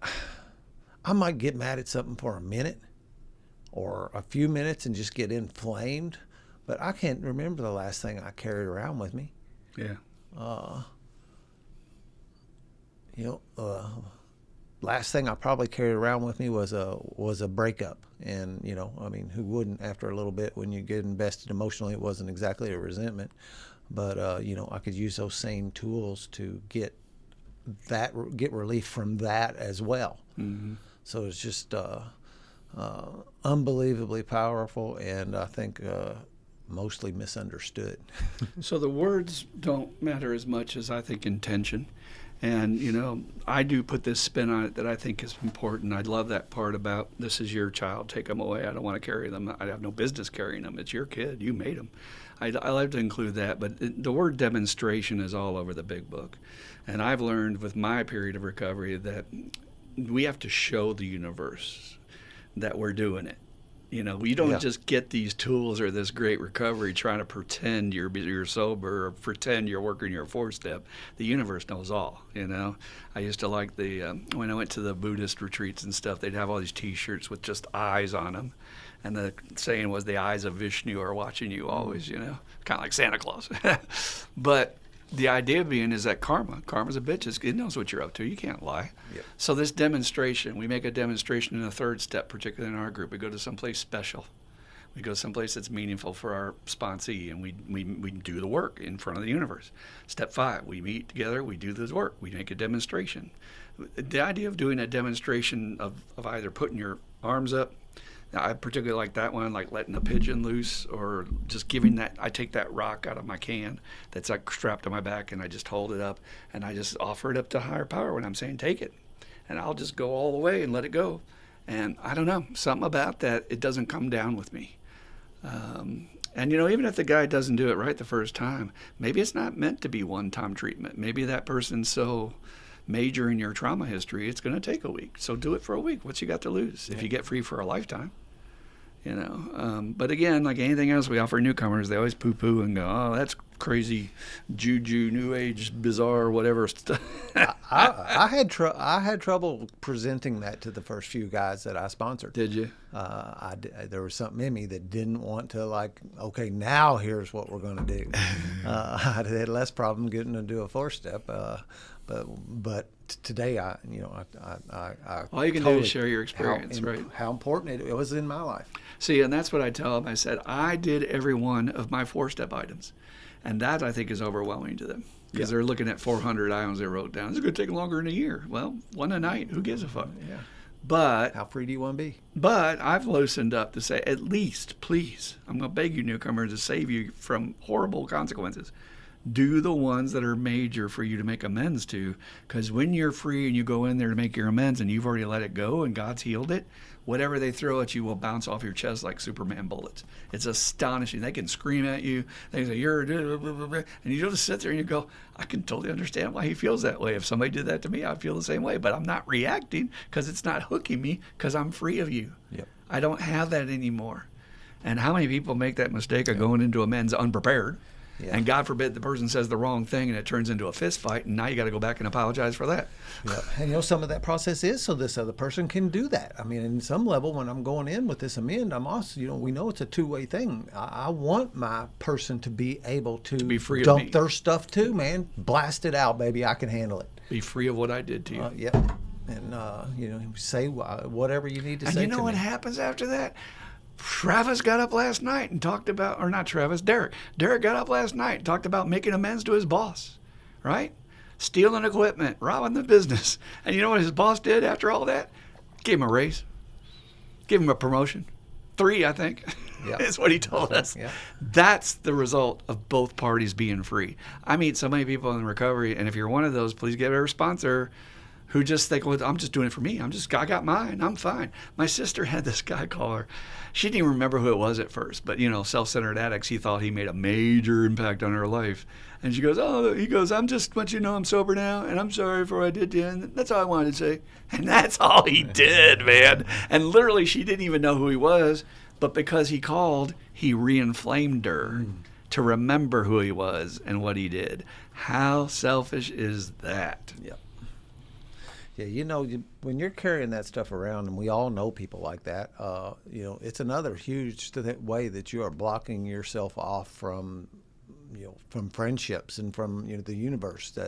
might get mad at something for a minute or a few minutes and just get inflamed, but I can't remember the last thing I carried around with me. Yeah. Last thing I probably carried around with me was a breakup, and you know, I mean, who wouldn't after a little bit when you get invested emotionally? It wasn't exactly a resentment, but you know, I could use those same tools to get relief from that as well. Mm-hmm. So it's just unbelievably powerful, and I think mostly misunderstood. So the words don't matter as much as I think intention. And, you know, I do put this spin on it that I think is important. I love that part about, this is your child, take them away. I don't want to carry them. I have no business carrying them. It's your kid. You made them. I like to include that. But the word demonstration is all over the big book. And I've learned with my period of recovery that we have to show the universe that we're doing it. You know, you don't just get these tools or this great recovery trying to pretend you're sober or pretend you're working your 4-step. The universe knows all, you know. I used to like when I went to the Buddhist retreats and stuff, they'd have all these T-shirts with just eyes on them. And the saying was, the eyes of Vishnu are watching you always, you know, kind of like Santa Claus. But the idea being is that karma's a bitch. It knows what you're up to. You can't lie. Yep. So this demonstration, we make a demonstration in the 3rd step, particularly in our group. We go to someplace special. We go someplace that's meaningful for our sponsee, and we do the work in front of the universe. Step 5, we meet together, we do this work, we make a demonstration. The idea of doing a demonstration of either putting your arms up, I particularly like that one, like letting a pigeon loose, or just giving that. I take that rock out of my can that's like strapped to my back, and I just hold it up, and I just offer it up to higher power when I'm saying take it. And I'll just go all the way and let it go. And I don't know, something about that, it doesn't come down with me. And, you know, even if the guy doesn't do it right the first time, maybe it's not meant to be one-time treatment. Maybe that person's so major in your trauma history, it's going to take a week. So do it for a week. What's you got to lose if you get free for a lifetime? You know, but again, like anything else we offer newcomers, they always poo-poo and go, oh, that's crazy juju, new age, bizarre, whatever stuff. I had trouble presenting that to the first few guys that I sponsored. Did you? There was something in me that didn't want to, like, okay, now here's what we're going to do. I had less problem getting to do a 4-step, but today all you can do is share your experience, right? How important it was in my life. See, and that's what I tell them. I said, I did every one of my 4-step items. And that, I think, is overwhelming to them. Because they're looking at 400 items they wrote down. It's going to take longer than a year. Well, one a night. Who gives a fuck? Yeah. But how free do you want to be? But I've loosened up to say, at least, please, I'm going to beg you, newcomers, to save you from horrible consequences. Do the ones that are major for you to make amends to, because when you're free and you go in there to make your amends and you've already let it go and God's healed it, whatever they throw at you will bounce off your chest like Superman bullets. It's astonishing. They can scream at you. They say, you're, and you just sit there and you go, I can totally understand why he feels that way. If somebody did that to me, I'd feel the same way, but I'm not reacting because it's not hooking me because I'm free of you. Yep. I don't have that anymore. And how many people make that mistake of going into amends unprepared? Yeah. And God forbid the person says the wrong thing and it turns into a fist fight, and now you got to go back and apologize for that. Yeah. And you know, some of that process is so this other person can do that. I mean, in some level, when I'm going in with this amend, I'm also, you know, we know it's a two-way thing. I want my person to be able to be free dump of me. Their stuff too, man. Blast it out, baby. I can handle it. Be free of what I did to you. Yeah. And, you know, say whatever you need to say to me. And you know what happens after that? Travis got up last night and talked about, or not Travis, Derek. Derek got up last night and talked about making amends to his boss, right? Stealing equipment, robbing the business. And you know what his boss did after all that? Gave him a raise, gave him a promotion, 3, I think, Yeah. is what he told us. Yeah. That's the result of both parties being free. I meet so many people in recovery, and if you're one of those, please get a sponsor who just think, well, I'm just doing it for me. I got mine. I'm fine. My sister had this guy call her. She didn't even remember who it was at first, but self-centered addicts, he thought he made a major impact on her life. And she goes, I'm just want you to know I'm sober now, and I'm sorry for what I did to you. And that's all I wanted to say. And that's all he did, man. And literally, she didn't even know who he was, but because he called, he re-inflamed her to remember who he was and what he did. How selfish is that? Yep. Yeah, when you're carrying that stuff around, and we all know people like that, it's another huge way that you are blocking yourself off from friendships and from the universe,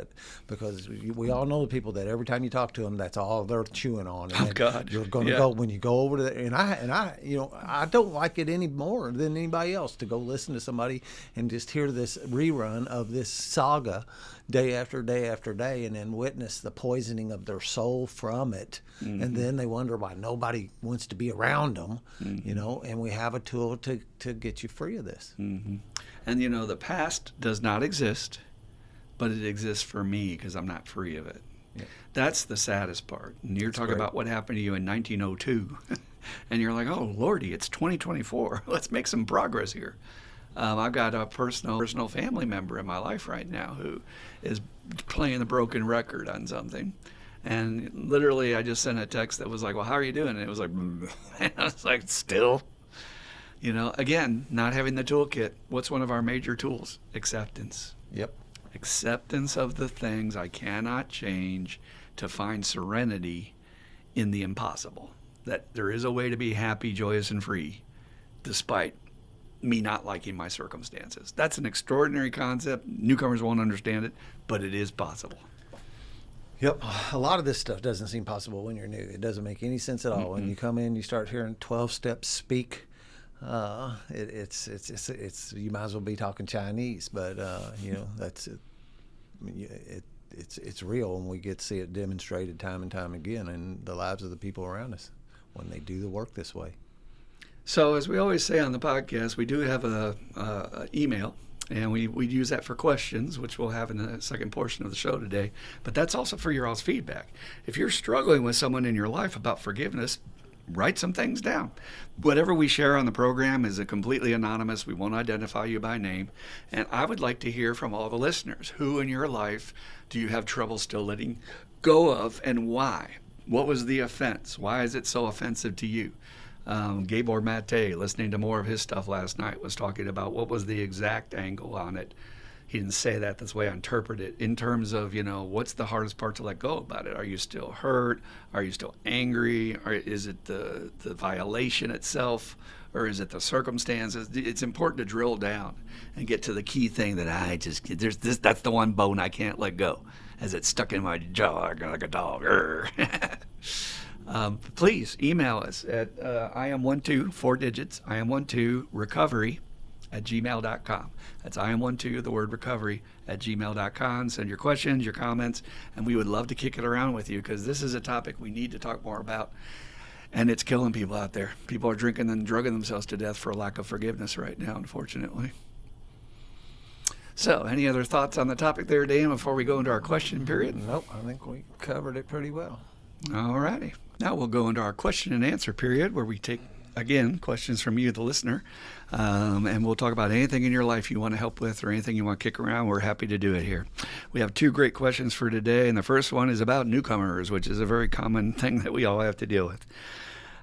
because we all know the people that every time you talk to them, that's all they're chewing on. And God, you're going to go when you go over to and I don't like it any more than anybody else to go listen to somebody and just hear this rerun of this saga day after day after day, and then witness the poisoning of their soul from it. Mm-hmm. And then they wonder why nobody wants to be around them. Mm-hmm. And we have a tool to get you free of this. Mm-hmm. And the past does not exist, but it exists for me because I'm not free of it. Yeah. That's the saddest part. And you're talking about what happened to you in 1902, and you're like, oh Lordy, it's 2024. Let's make some progress here. I've got a personal family member in my life right now who is playing the broken record on something. And literally, I just sent a text that was like, well, how are you doing? And it was like, and I was like, still? Again, not having the toolkit. What's one of our major tools? Acceptance. Yep. Acceptance of the things I cannot change, to find serenity in the impossible. That there is a way to be happy, joyous, and free, despite me not liking my circumstances. That's an extraordinary concept. Newcomers won't understand it, but it is possible. Yep. A lot of this stuff doesn't seem possible when you're new. It doesn't make any sense at all. Mm-hmm. When you come in, you start hearing 12 steps speak. It's you might as well be talking Chinese, but that's it. It's real, and we get to see it demonstrated time and time again in the lives of the people around us when they do the work this way. So, as we always say on the podcast, we do have a email, and we use that for questions, which we'll have in the second portion of the show today. But that's also for your all's feedback. If you're struggling with someone in your life about forgiveness, write some things down. Whatever we share on the program is completely anonymous. We won't identify you by name. And I would like to hear from all the listeners. Who in your life do you have trouble still letting go of, and why? What was the offense? Why is it so offensive to you? Gabor Mate, listening to more of his stuff last night, was talking about what was the exact angle on it. He didn't say that. That's the way I interpret it. In terms of, what's the hardest part to let go about it? Are you still hurt? Are you still angry? Or is it the violation itself? Or is it the circumstances? It's important to drill down and get to the key thing that that's the one bone I can't let go, as it's stuck in my jaw like a dog. Please email us at IM12, 4 digits, IM12 recovery@gmail.com. That's IM12, the word recovery, @gmail.com. Send your questions, your comments, and we would love to kick it around with you, because this is a topic we need to talk more about. And it's killing people out there. People are drinking and drugging themselves to death for a lack of forgiveness right now, unfortunately. So, any other thoughts on the topic there, Dan, before we go into our question period? Nope, I think we covered it pretty well. All righty. Now we'll go into our question and answer period, where we take, again, questions from you, the listener, and we'll talk about anything in your life you want to help with or anything you want to kick around. We're happy to do it here. We have 2 great questions for today, and the first one is about newcomers, which is a very common thing that we all have to deal with.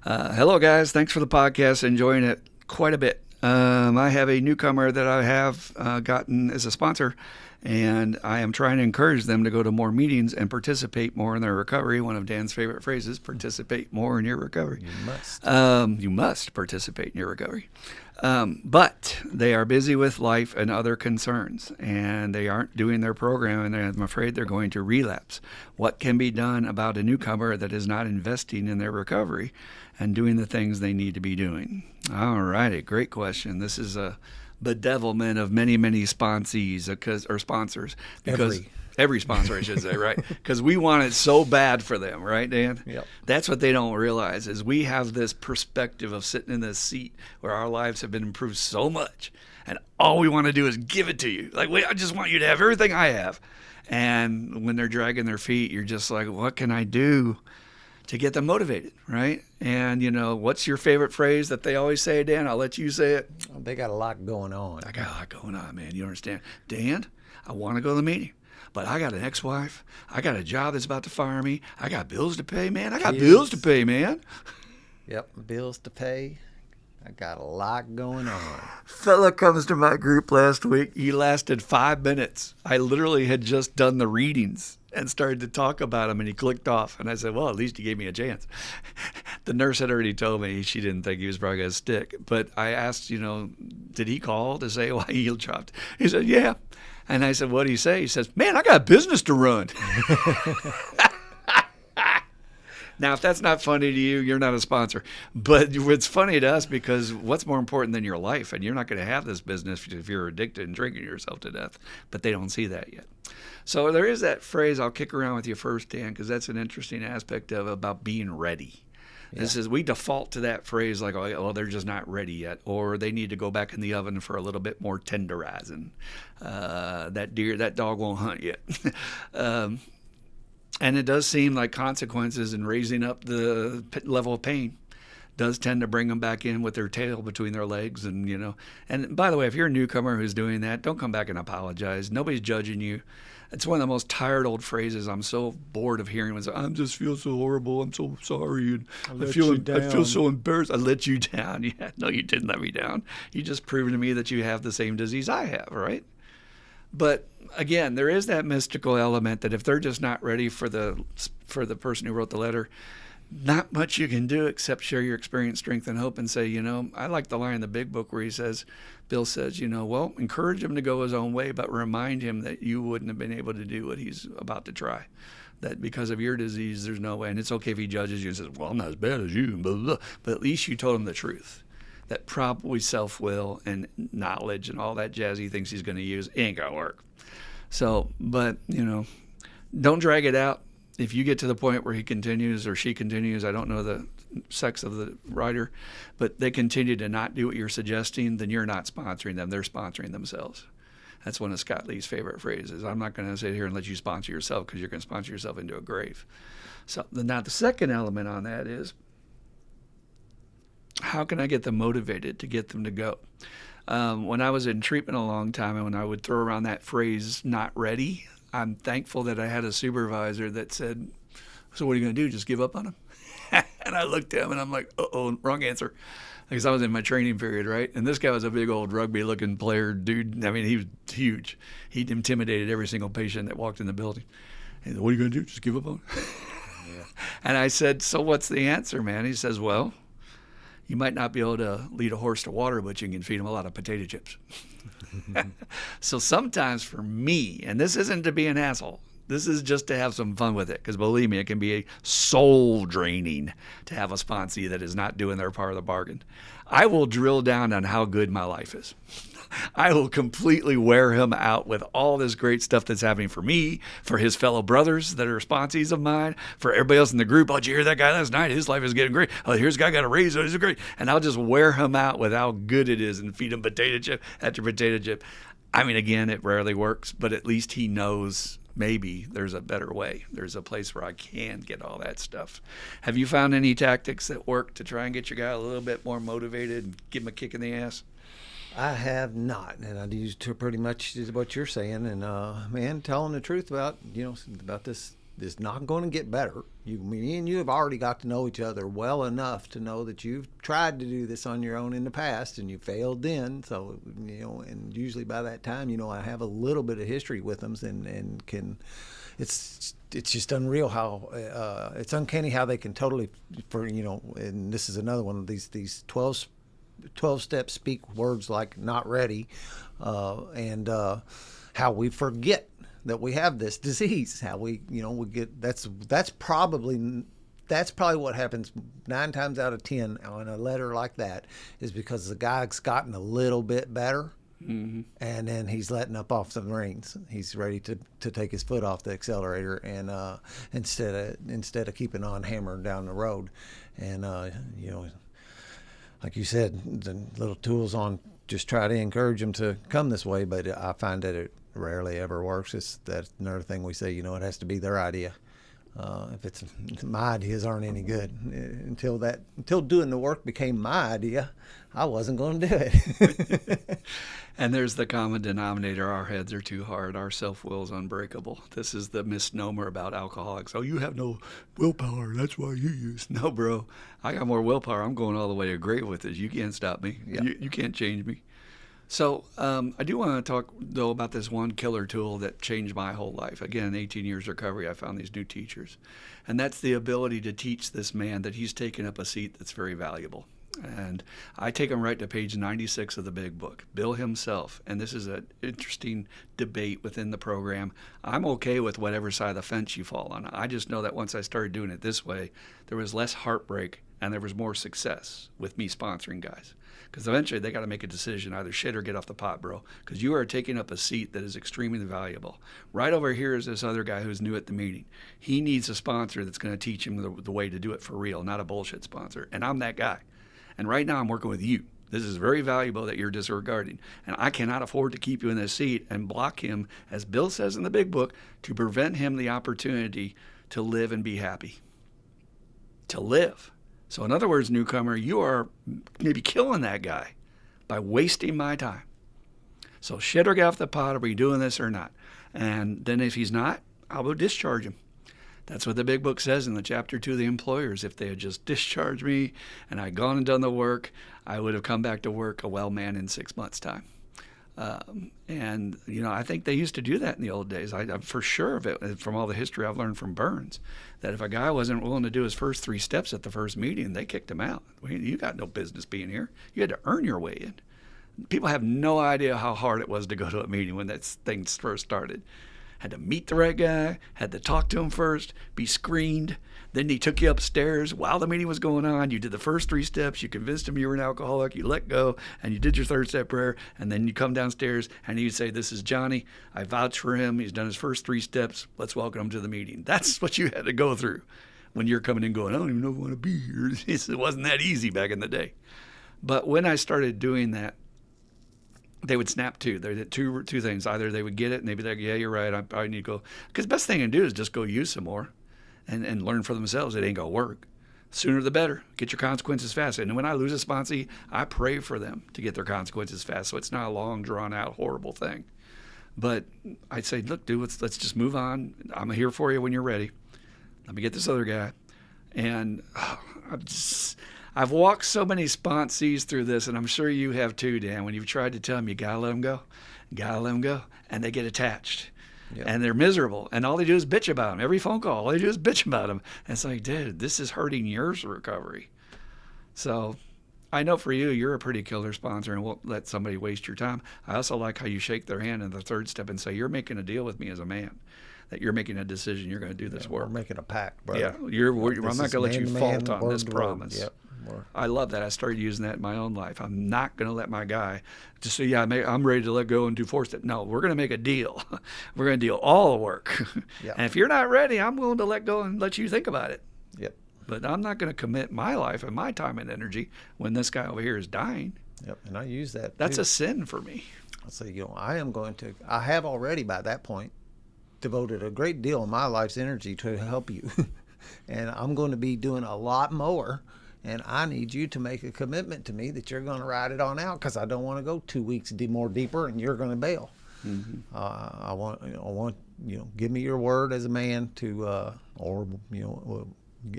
Hello, guys. Thanks for the podcast. Enjoying it quite a bit. I have a newcomer that I have gotten as a sponsor, and I am trying to encourage them to go to more meetings and participate more in their recovery. One of Dan's favorite phrases, participate more in your recovery. You must. You must participate in your recovery. But they are busy with life and other concerns, and they aren't doing their program, and I'm afraid they're going to relapse. What can be done about a newcomer that is not investing in their recovery and doing the things they need to be doing? All righty, great question. This is a bedevilment of many, many sponsees or sponsors, because every sponsor, I should say, right? Because we want it so bad for them, right, Dan? Yep. That's what they don't realize is we have this perspective of sitting in this seat where our lives have been improved so much, and all we want to do is give it to you. Like, I just want you to have everything I have. And when they're dragging their feet, you're just like, what can I do to get them motivated, right? And, what's your favorite phrase that they always say, Dan? I'll let you say it. They got a lot going on. I got a lot going on, man. You understand? Dan, I want to go to the meeting, but I got an ex-wife. I got a job that's about to fire me. I got bills to pay, man. I got bills to pay, man. Yep, bills to pay. I got a lot going on. Fella comes to my group last week. He lasted 5 minutes. I literally had just done the readings and started to talk about him, and he clicked off. And I said, well, at least he gave me a chance. The nurse had already told me she didn't think he was probably going to stick. But I asked, did he call to say why he heel chopped? He said, yeah. And I said, what did he say? He says, man, I got a business to run. Now, if that's not funny to you, you're not a sponsor. But it's funny to us because what's more important than your life? And you're not going to have this business if you're addicted and drinking yourself to death. But they don't see that yet. So there is that phrase I'll kick around with you first, Dan, because that's an interesting aspect about being ready. Yeah. This is, we default to that phrase like, oh, they're just not ready yet, or they need to go back in the oven for a little bit more tenderizing. That dog won't hunt yet. And it does seem like consequences and raising up the level of pain does tend to bring them back in with their tail between their legs. And, and by the way, if you're a newcomer who's doing that, don't come back and apologize. Nobody's judging you. It's one of the most tired old phrases I'm so bored of hearing. I just feel so horrible. I'm so sorry. And I feel so embarrassed. I let you down. Yeah, no, you didn't let me down. You just proven to me that you have the same disease I have, right? But again, there is that mystical element that if they're just not ready for the person who wrote the letter, not much you can do except share your experience, strength, and hope and say, I like the line in the big book where Bill says, well, encourage him to go his own way, but remind him that you wouldn't have been able to do what he's about to try. That because of your disease, there's no way. And it's okay if he judges you and says, well, I'm not as bad as you, blah, blah, blah. But at least you told him the truth. That probably self-will and knowledge and all that jazz he thinks he's going to use ain't going to work. So, but, don't drag it out. If you get to the point where he continues or she continues, I don't know the sex of the writer, but they continue to not do what you're suggesting, then you're not sponsoring them. They're sponsoring themselves. That's one of Scott Lee's favorite phrases. I'm not going to sit here and let you sponsor yourself because you're going to sponsor yourself into a grave. So now the second element on that is, how can I get them motivated to get them to go? When I was in treatment a long time and when I would throw around that phrase, not ready, I'm thankful that I had a supervisor that said, so what are you going to do? Just give up on him? And I looked at him and I'm like, uh-oh, wrong answer. Because I was in my training period, right? And this guy was a big old rugby-looking player dude. I mean, he was huge. He intimidated every single patient that walked in the building. He said, what are you going to do? Just give up on him? Yeah. And I said, so what's the answer, man? He says, well, you might not be able to lead a horse to water, but you can feed him a lot of potato chips. So sometimes for me, and this isn't to be an asshole, this is just to have some fun with it, because believe me, it can be soul draining to have a sponsee that is not doing their part of the bargain. I will drill down on how good my life is. I will completely wear him out with all this great stuff that's happening for me, for his fellow brothers that are sponsees of mine, for everybody else in the group. Oh, did you hear that guy last night? His life is getting great. Oh, here's a guy got a raise. Oh, he's great. And I'll just wear him out with how good it is and feed him potato chip after potato chip. I mean, again, it rarely works, but at least he knows maybe there's a better way. There's a place where I can get all that stuff. Have you found any tactics that work to try and get your guy a little bit more motivated and give him a kick in the ass? I have not, and I used to pretty much what you're saying. And man, telling the truth about about this is not going to get better. Me and you have already got to know each other well enough to know that you've tried to do this on your own in the past and you failed then. So and usually by that time, I have a little bit of history with them and can. It's just unreal how it's uncanny how they can totally and this is another one of these 12 steps speak words like not ready, and how we forget that we have this disease, how we get that's probably what happens 9 times out of 10 on a letter like that, is because the guy's gotten a little bit better Mm-hmm. and then he's letting up off the reins. He's ready to take his foot off the accelerator, and instead of keeping on hammering down the road. And like you said, the little tools on, just try to encourage them to come this way. But I find that it rarely ever works. That's another thing we say. It has to be their idea. If it's my ideas aren't any good, until doing the work became my idea, I wasn't going to do it. And there's the common denominator. Our heads are too hard. Our self-will is unbreakable. This is the misnomer about alcoholics. Oh, you have no willpower. That's why you use. No, bro. I got more willpower. I'm going all the way to grave with this. You can't stop me. Yeah. You can't change me. So I do want to talk, though, about this one killer tool that changed my whole life. Again, 18 years recovery, I found these new teachers. And that's the ability to teach this man that he's taken up a seat that's very valuable. And I take him right to page 96 of the big book, Bill himself. And this is an interesting debate within the program. I'm okay with whatever side of the fence you fall on. I just know that once I started doing it this way, there was less heartbreak and there was more success with me sponsoring guys. Because eventually they got to make a decision, either shit or get off the pot, bro. Because you are taking up a seat that is extremely valuable. Right over here is this other guy who's new at the meeting. He needs a sponsor that's going to teach him the way to do it for real, not a bullshit sponsor. And I'm that guy. And right now I'm working with you. This is very valuable that you're disregarding. And I cannot afford to keep you in this seat and block him, as Bill says in the big book, to prevent him the opportunity to live and be happy. To live. So in other words, newcomer, you are maybe killing that guy by wasting my time. So shit or get off the pot, are we doing this or not? And then if he's not, I will discharge him. That's what the big book says in the chapter 2 of the employers. If they had just discharged me and I'd gone and done the work, I would have come back to work a well man in 6 months' time. And I think they used to do that in the old days. I'm for sure of it from all the history I've learned from Burns, that if a guy wasn't willing to do his first 3 steps at the first meeting, they kicked him out. You got no business being here. You had to earn your way in. People have no idea how hard it was to go to a meeting when that thing first started. Had to meet the right guy, had to talk to him first, be screened. Then he took you upstairs while the meeting was going on. You did the first 3 steps. You convinced him you were an alcoholic. You let go, and you did your 3rd step prayer. And then you come downstairs, and you'd say, this is Johnny. I vouch for him. He's done his first 3 steps. Let's welcome him to the meeting. That's what you had to go through when you're coming in going, I don't even know if I want to be here. It wasn't that easy back in the day. But when I started doing that, they would snap too. They did two things. Either they would get it and they'd be like, yeah, you're right. I need to go. Because the best thing to do is just go use some more and learn for themselves. It ain't going to work. Sooner the better. Get your consequences fast. And when I lose a sponsee, I pray for them to get their consequences fast. So it's not a long, drawn-out, horrible thing. But I'd say, look, dude, let's just move on. I'm here for you when you're ready. Let me get this other guy. And I've walked so many sponsees through this, and I'm sure you have too, Dan, when you've tried to tell them you got to let them go, and they get attached. Yep. And they're miserable, and all they do is bitch about them. Every phone call, all they do is bitch about them. And it's like, dude, this is hurting your recovery. So I know for you, you're a pretty killer sponsor and won't let somebody waste your time. I also like how you shake their hand in the 3rd step and say, you're making a deal with me as a man, that you're making a decision, you're going to do this work. We're making a pact, brother. Yeah, I'm not going to let you fault on this promise. Yep. I love that. I started using that in my own life. I'm not going to let my guy just say, yeah, I'm ready to let go and do 4 steps. No, we're going to make a deal. We're going to deal all the work. Yep. And if you're not ready, I'm willing to let go and let you think about it. Yep. But I'm not going to commit my life and my time and energy when this guy over here is dying. Yep. And I use that. That's a sin for me. I say, I have already by that point devoted a great deal of my life's energy to help you. And I'm going to be doing a lot more. And I need you to make a commitment to me that you're going to ride it on out, because I don't want to go 2 weeks more deeper and you're going to bail. Mm-hmm. I want give me your word as a man to,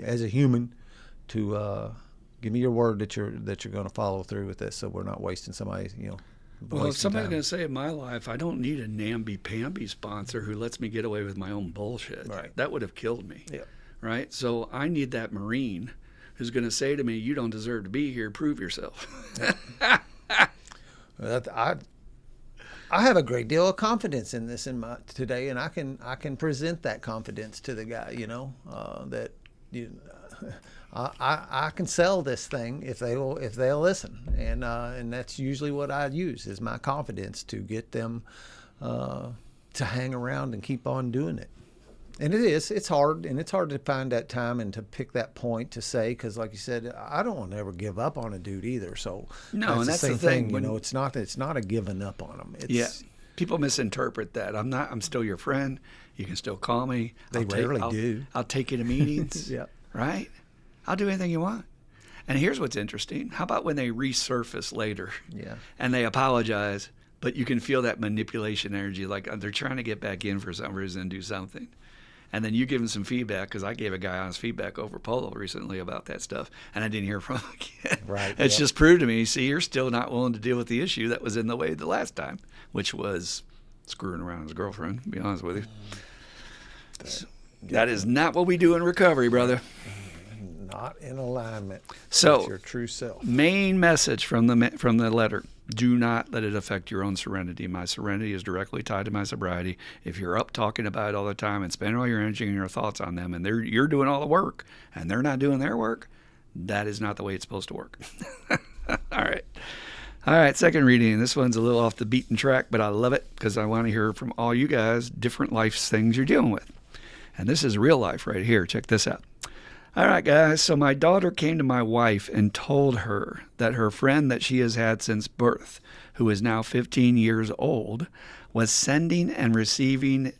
as a human, to give me your word that you're going to follow through with this, so we're not wasting somebody's, Well, if somebody's going to say in my life, I don't need a namby-pamby sponsor who lets me get away with my own bullshit. Right. That would have killed me. Yeah. Right? So I need that Marine who's going to say to me, you don't deserve to be here, prove yourself. I have a great deal of confidence in this today, and I can present that confidence to the guy, I can sell this thing if they'll listen, and that's usually what I use is my confidence to get them to hang around and keep on doing it. And it's hard, and it's hard to find that time and to pick that point to say, because like you said, I don't want to ever give up on a dude either. So No, and the that's same the thing. thing. It's not a giving up on them. Yeah, people misinterpret that. I'm still your friend. You can still call me. They rarely do. I'll take you to meetings. Yeah. Right? I'll do anything you want. And here's what's interesting. How about when they resurface later? Yeah. And they apologize, but you can feel that manipulation energy, like they're trying to get back in for some reason and do something. And then you give them some feedback, because I gave a guy honest feedback over Polo recently about that stuff, and I didn't hear from him again. Right. It's just proved to me, see, you're still not willing to deal with the issue that was in the way the last time, which was screwing around with his girlfriend, to be honest with you. That is not what we do in recovery, brother. Not in alignment So, with your true self. Main message from the letter: do not let it affect your own serenity. My serenity is directly tied to my sobriety. If you're up talking about it all the time and spending all your energy and your thoughts on them, and you're doing all the work and they're not doing their work, that is not the way it's supposed to work. All right, second reading. This one's a little off the beaten track, but I love it because I want to hear from all you guys different life things you're dealing with. And this is real life right here. Check this out. All right, guys. So my daughter came to my wife and told her that her friend that she has had since birth, who is now 15 years old, was sending and receiving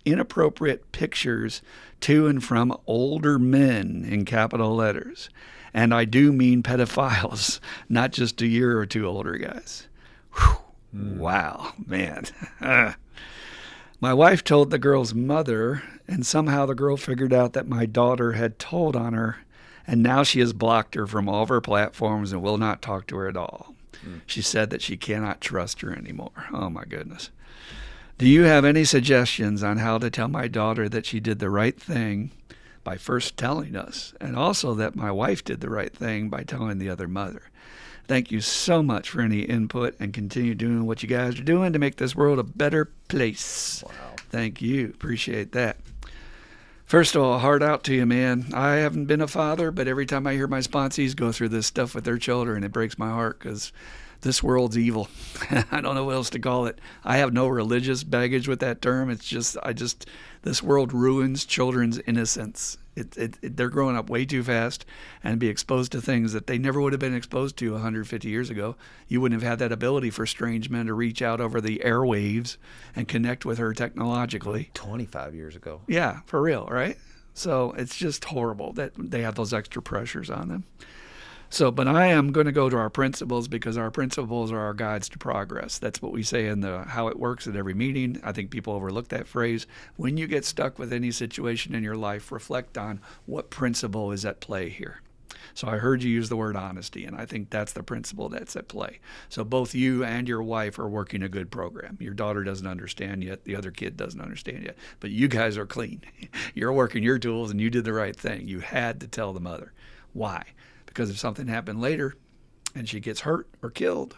inappropriate pictures to and from older men in capital letters. And I do mean pedophiles, not just a year or two older guys. Whew. Wow, man. My wife told the girl's mother, and somehow the girl figured out that my daughter had told on her, and now she has blocked her from all of her platforms and will not talk to her at all. She said that she cannot trust her anymore. Oh, my goodness. Do you have any suggestions on how to tell my daughter that she did the right thing by first telling us, and also that my wife did the right thing by telling the other mother? Thank you so much for any input, and continue doing what you guys are doing to make this world a better place. Wow. Thank you. Appreciate that. First of all, heart out to you, man. I haven't been a father, but every time I hear my sponsees go through this stuff with their children, it breaks my heart because this world's evil. I don't know what else to call it. I have no religious baggage with that term. It's just, this world ruins children's innocence. They're growing up way too fast and be exposed to things that they never would have been exposed to 150 years ago. You wouldn't have had that ability for strange men to reach out over the airwaves and connect with her technologically. 25 years ago. Yeah, for real, right? So it's just horrible that they have those extra pressures on them. So, but I am going to go to our principles, because our principles are our guides to progress. That's what we say in the How It Works at every meeting. I think people overlook that phrase. When you get stuck with any situation in your life, reflect on what principle is at play here. So I heard you use the word honesty, and I think that's the principle that's at play. So both you and your wife are working a good program. Your daughter doesn't understand yet. The other kid doesn't understand yet. But you guys are clean. You're working your tools, and you did the right thing. You had to tell the mother. Why? Because if something happened later and she gets hurt or killed,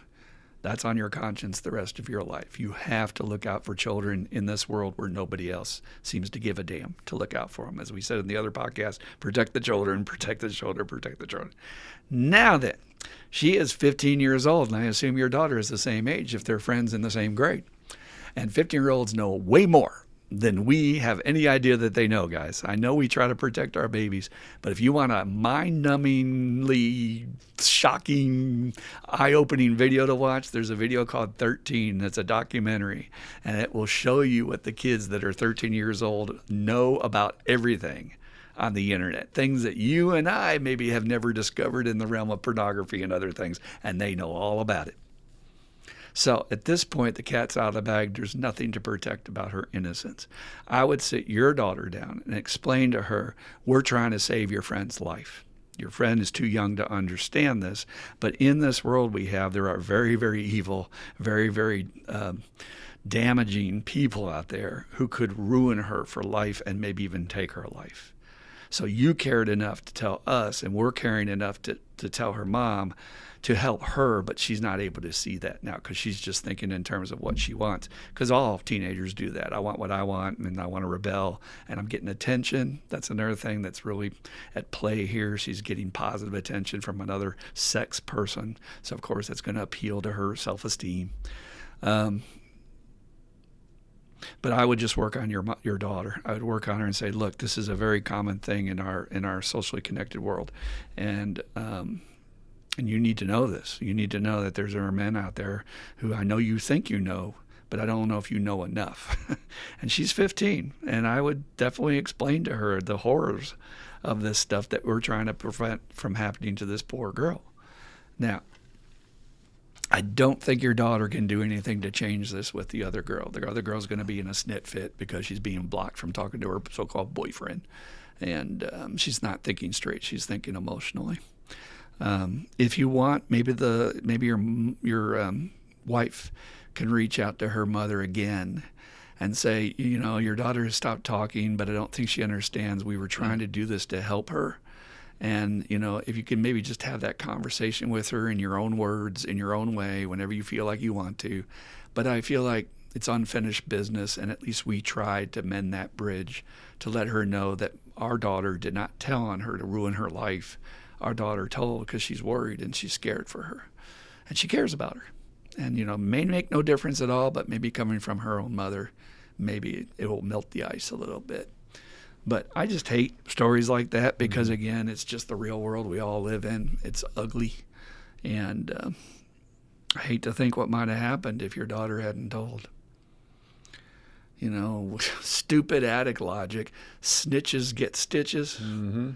that's on your conscience the rest of your life. You have to look out for children in this world where nobody else seems to give a damn to look out for them. As we said in the other podcast, protect the children, protect the children, protect the children. Now then, she is 15 years old, and I assume your daughter is the same age if they're friends in the same grade. And 15-year-olds know way more than we have any idea that they know, guys. I know we try to protect our babies, but if you want a mind-numbingly shocking, eye-opening video to watch, there's a video called 13. That's a documentary, and it will show you what the kids that are 13 years old know about everything on the internet. Things that you and I maybe have never discovered in the realm of pornography and other things, and they know all about it. So at this point, the cat's out of the bag. There's nothing to protect about her innocence. I would sit your daughter down and explain to her, we're trying to save your friend's life. Your friend is too young to understand this, but in this world we have, there are very, very evil, very, very damaging people out there who could ruin her for life and maybe even take her life. So you cared enough to tell us, and we're caring enough to tell her mom to help her, but she's not able to see that now because she's just thinking in terms of what she wants. Because all teenagers do that. I want what I want, and I want to rebel, and I'm getting attention. That's another thing that's really at play here. She's getting positive attention from another sex person. So, of course, that's going to appeal to her self-esteem. But I would just work on your daughter. I would work on her and say, look, this is a very common thing in our socially connected world, and you need to know this. You need to know that there are men out there who I know you think you know, but I don't know if you know enough. And she's 15, and I would definitely explain to her the horrors of this stuff that we're trying to prevent from happening to this poor girl. Now, I don't think your daughter can do anything to change this with the other girl. The other girl's going to be in a snit fit because she's being blocked from talking to her so-called boyfriend. And she's not thinking straight. She's thinking emotionally. If you want, maybe your wife can reach out to her mother again and say, your daughter has stopped talking, but I don't think she understands. We were trying to do this to help her. And, if you can maybe just have that conversation with her in your own words, in your own way, whenever you feel like you want to. But I feel like it's unfinished business, and at least we tried to mend that bridge to let her know that our daughter did not tell on her to ruin her life. Our daughter told because she's worried and she's scared for her. And she cares about her. And, may make no difference at all, but maybe coming from her own mother, maybe it will melt the ice a little bit. But I just hate stories like that because, again, it's just the real world we all live in. It's ugly. And I hate to think what might have happened if your daughter hadn't told. Stupid addict logic. Snitches get stitches. Mm-hmm.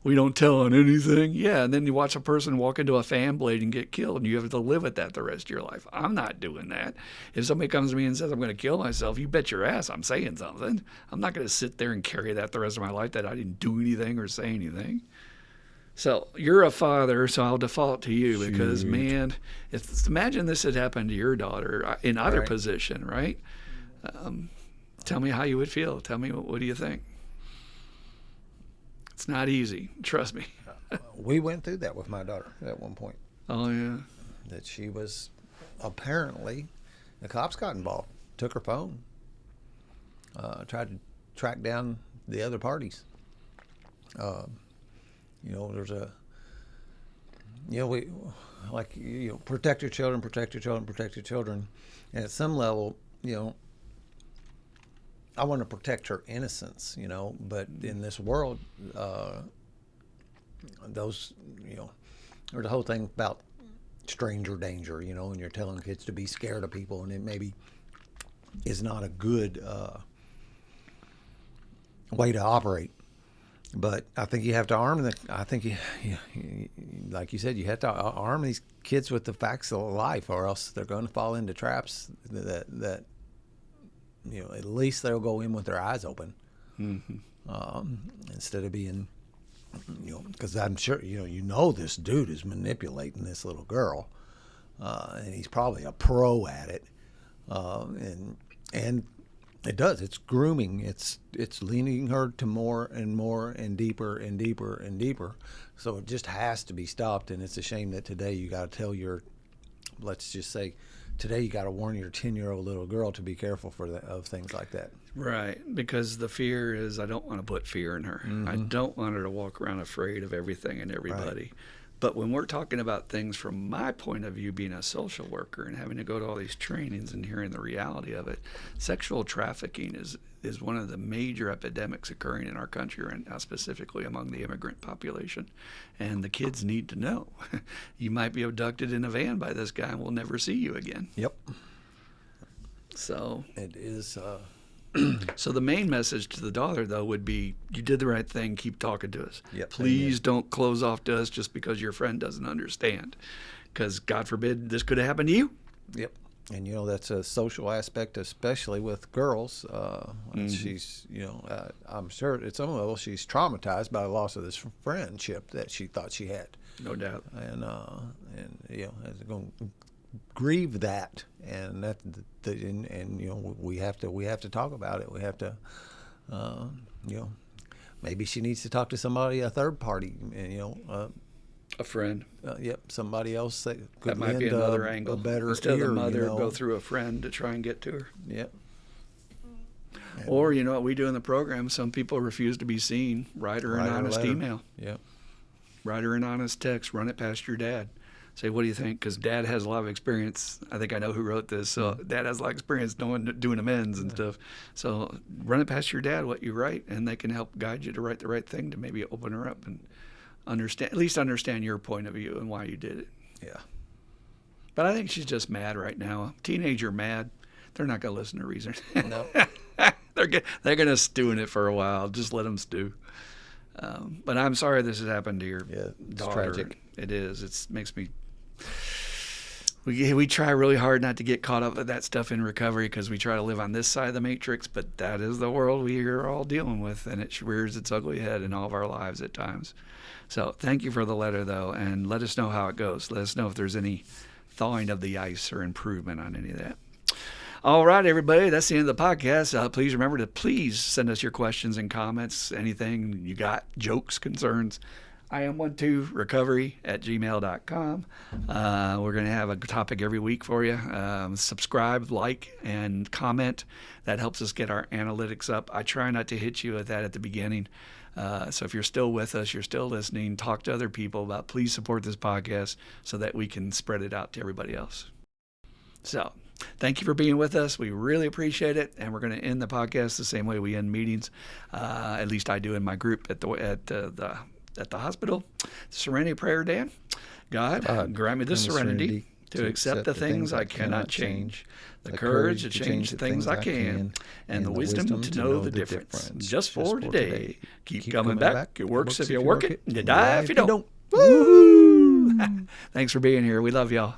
We don't tell on anything. Yeah, and then you watch a person walk into a fan blade and get killed, and you have to live with that the rest of your life. I'm not doing that. If somebody comes to me and says I'm going to kill myself, you bet your ass I'm saying something. I'm not going to sit there and carry that the rest of my life that I didn't do anything or say anything. So you're a father, so I'll default to you because, man, imagine this had happened to your daughter in either position, right? Tell me how you would feel. Tell me, what do you think? It's not easy. Trust me. We went through that with my daughter at one point. Oh, yeah. That she was apparently, the cops got involved, took her phone, tried to track down the other parties. There's protect your children, protect your children, protect your children. And at some level, I want to protect her innocence, but in this world, there's the whole thing about stranger danger, and you're telling kids to be scared of people, and it maybe is not a good way to operate. But I think you have to arm like you said, you have to arm these kids with the facts of life, or else they're going to fall into traps that at least they'll go in with their eyes open, instead of being, because I'm sure this dude is manipulating this little girl, and he's probably a pro at it, and it does. It's grooming. It's leaning her to more and more and deeper and deeper and deeper. So it just has to be stopped. And it's a shame that today you got to tell let's just say, today you got to warn your 10-year-old little girl to be careful of things like that. Right, because the fear is I don't want to put fear in her. Mm-hmm. I don't want her to walk around afraid of everything and everybody. Right. But when we're talking about things from my point of view, being a social worker and having to go to all these trainings and hearing the reality of it, sexual trafficking is one of the major epidemics occurring in our country right now, specifically among the immigrant population. And the kids need to know. You might be abducted in a van by this guy and we'll never see you again. Yep. So it is... So the main message to the daughter, though, would be, you did the right thing. Keep talking to us. Yep. Please don't close off to us just because your friend doesn't understand. Because, God forbid, this could have happened to you. Yep. And, that's a social aspect, especially with girls. She's, I'm sure at some level she's traumatized by the loss of this friendship that she thought she had. No doubt. And it's going to grieve that, and we have to talk about it. We have to, Maybe she needs to talk to somebody, a third party, A friend. Yep, somebody else that could That might be lend another angle. a better Instead of ear, the mother, go through a friend to try and get to her. Yep. Or, you know what we do in the program, some people refuse to be seen. Write her an honest email. Yep. Write her an honest text. Run it past your dad. Say, what do you think? Because Dad has a lot of experience. I think I know who wrote this. So Dad has a lot of experience doing amends and stuff. So run it past your dad what you write, and they can help guide you to write the right thing to maybe open her up and at least understand your point of view and why you did it. Yeah. But I think she's just mad right now. Teenager mad. They're not going to listen to reason. No. They're going to stew in it for a while. Just let them stew. But I'm sorry this has happened to your daughter. It's tragic. It is. It makes me. We try really hard not to get caught up with that stuff in recovery because we try to live on this side of the matrix, but that is the world we are all dealing with, and it rears its ugly head in all of our lives at times. So thank you for the letter, though, and let us know how it goes. Let us know if there's any thawing of the ice or improvement on any of that. All right, everybody, that's the end of the podcast. Please remember to send us your questions and comments, anything you got, jokes, concerns. Iam12recovery@gmail.com. We're going to have a topic every week for you. Subscribe, like, and comment. That helps us get our analytics up. I try not to hit you with that at the beginning. So if you're still with us, you're still listening, talk to other people about please support this podcast so that we can spread it out to everybody else. So thank you for being with us. We really appreciate it. And we're going to end the podcast the same way we end meetings. At least I do in my group at the hospital. Serenity prayer, Dan. God, grant me the serenity to accept the things I cannot change, the courage to change the things I can, and the wisdom to know the difference. Just for today. Keep coming back. It works if you work it. You die if you don't. Woo! Thanks for being here. We love y'all.